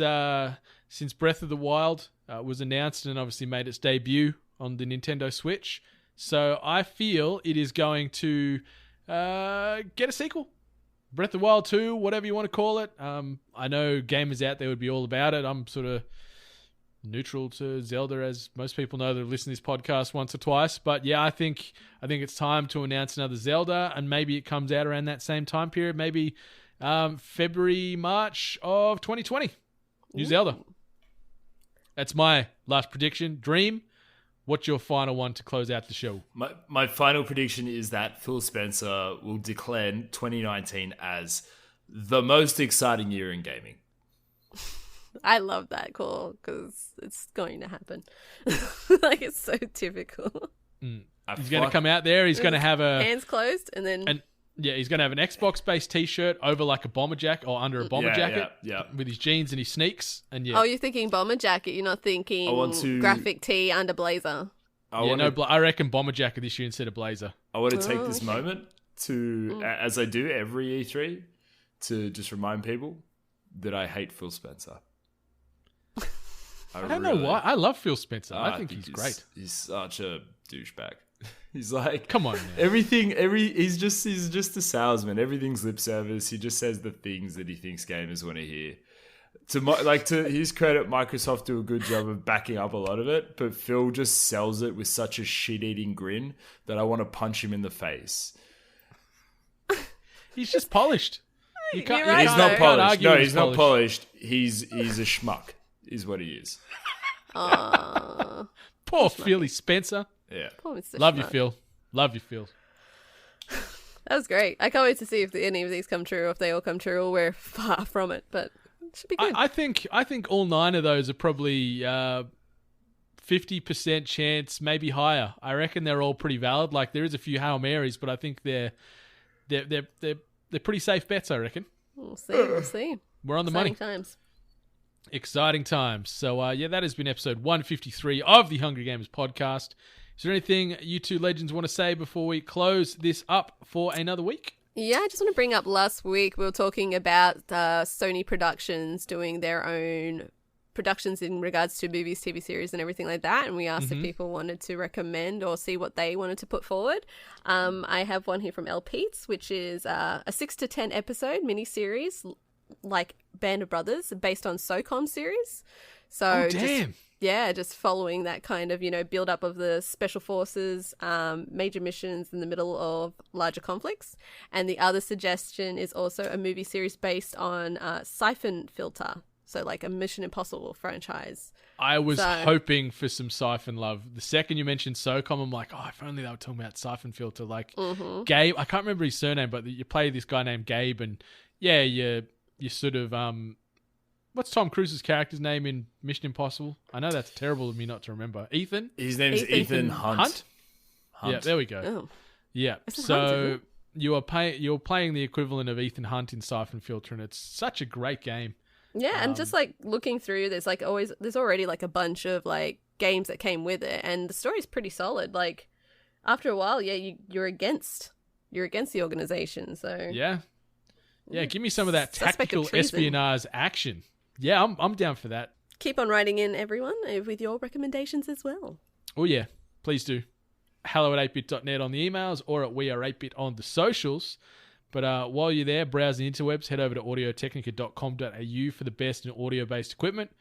Breath of the Wild was announced and obviously made its debut on the Nintendo Switch. So I feel it is going to get a sequel. Breath of the Wild 2, whatever you want to call it. I know gamers out there would be all about it. I'm sort of neutral to Zelda, as most people know that have listened to this podcast once or twice. But yeah, I think it's time to announce another Zelda, and maybe it comes out around that same time period, maybe February, March of 2020. New Zelda. That's my last prediction. Dream, what's your final one to close out the show? My final prediction is that Phil Spencer will declare 2019 as the most exciting year in gaming. I love that call because it's going to happen. Like, it's so typical. He's going to come out there. He's going to have a hands closed and then he's going to have an Xbox-based T-shirt over like a bomber jacket or under a bomber jacket with his jeans and his sneaks. And oh, you're thinking bomber jacket. You're not thinking graphic tee under blazer. I reckon bomber jacket this year instead of blazer. I want to take this moment to, as I do every E3, to just remind people that I hate Phil Spencer. I don't know why. I love Phil Spencer. I think he's great. He's such a douchebag. He's like, come on, man. He's just a salesman. Everything's lip service. He just says the things that he thinks gamers want to hear. To his credit, Microsoft do a good job of backing up a lot of it, but Phil just sells it with such a shit-eating grin that I want to punch him in the face. He's just polished. He's not polished. No, he's not polished. He's a schmuck, is what he is. Poor Philly Spencer. Yeah. Love you, Phil. Love you, Phil. That was great. I can't wait to see if any of these come true, if they all come true, or we're far from it, but it should be good. I think all 9 of those are probably 50% chance, maybe higher. I reckon they're all pretty valid. Like, there is a few Hail Marys, but I think they're pretty safe bets, I reckon. We'll see. We're on the money. Exciting times. So, that has been episode 153 of the Hungry Gamers podcast. Is there anything you two legends want to say before we close this up for another week? Yeah, I just want to bring up last week we were talking about Sony Productions doing their own productions in regards to movies, TV series and everything like that, and we asked if people wanted to recommend or see what they wanted to put forward. I have one here from El Pete's, which is a 6 to 10 episode miniseries like Band of Brothers based on SOCOM series. So just following that kind of, build up of the special forces, major missions in the middle of larger conflicts. And the other suggestion is also a movie series based on Siphon Filter. So like a Mission Impossible franchise. I was hoping for some Siphon love. The second you mentioned SOCOM, I'm like, oh, if only they were talking about Siphon Filter. Like Gabe, I can't remember his surname, but you play this guy named Gabe, and yeah, you sort of what's Tom Cruise's character's name in Mission Impossible? I know that's terrible of me not to remember. Ethan? His name's Ethan Hunt. Yeah, there we go. Oh. Yeah, It's a so Hunt, isn't it? you're playing the equivalent of Ethan Hunt in Siphon Filter, and it's such a great game. Yeah, and just like looking through, there's already like a bunch of like games that came with it, and the story's pretty solid. Like after a while, yeah, you're against the organization. So Yeah, give me some of that Suspect of tactical treason. espionage action. Yeah, I'm down for that. Keep on writing in, everyone, with your recommendations as well. Oh yeah, please do. hello@8bit.net on the emails or at weare8bit on the socials. But while you're there browsing the interwebs, head over to audiotechnica.com.au for the best in audio-based equipment.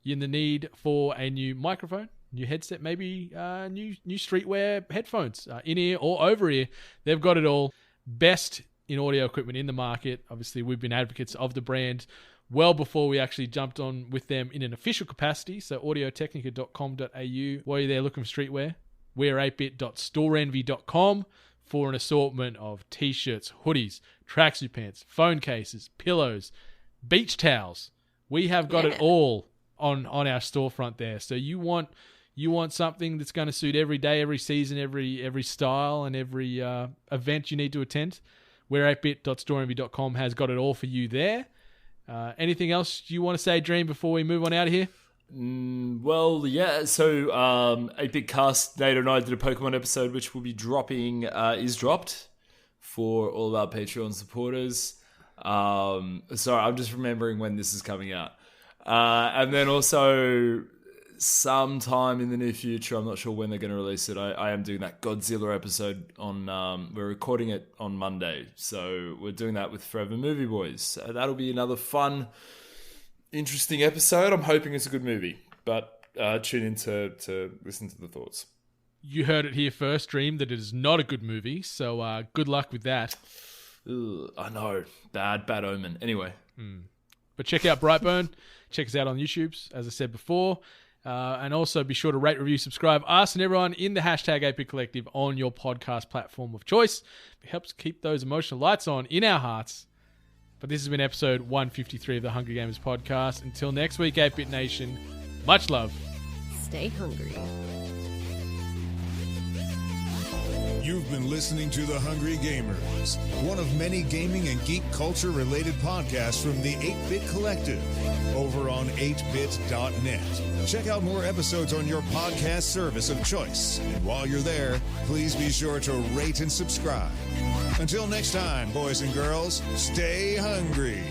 You're in the need for a new microphone, new headset, maybe new streetwear headphones, in-ear or over-ear. They've got it all. Best in audio equipment in the market. Obviously, we've been advocates of the brand well before we actually jumped on with them in an official capacity. So audiotechnica.com.au. While you're there looking for streetwear, weare8bit.storeenvy.com for an assortment of t-shirts, hoodies, tracksuit pants, phone cases, pillows, beach towels. We have got it all on our storefront there. So you want something that's going to suit every day, every season, every style, and every event you need to attend. Weare8bit.storeenvy.com has got it all for you there. Anything else you want to say, Dream, before we move on out of here? Well, yeah, so 8-Bit Cast, Nate and I did a Pokemon episode which will be is dropped for all of our Patreon supporters. Sorry, I'm just remembering when this is coming out. And then also sometime in the near future, I'm not sure when they're going to release it, I am doing that Godzilla episode on, we're recording it on Monday, so we're doing that with Forever Movie Boys. So that'll be another fun, interesting episode. I'm hoping it's a good movie, but tune in to listen to the thoughts. You heard it here first, Dream, that it is not a good movie, so good luck with that. Ugh, I know. Bad omen. Anyway. But check out Brightburn. Check us out on YouTube, as I said before. And also be sure to rate, review, subscribe us and everyone in the hashtag 8-Bit Collective on your podcast platform of choice. It helps keep those emotional lights on in our hearts. But this has been episode 153 of the Hungry Gamers podcast. Until next week, 8-Bit Nation, much love. Stay hungry. You've been listening to The Hungry Gamers, one of many gaming and geek culture related podcasts from the 8-Bit Collective over on 8bit.net. Check out more episodes on your podcast service of choice. And while you're there, please be sure to rate and subscribe. Until next time, boys and girls, stay hungry.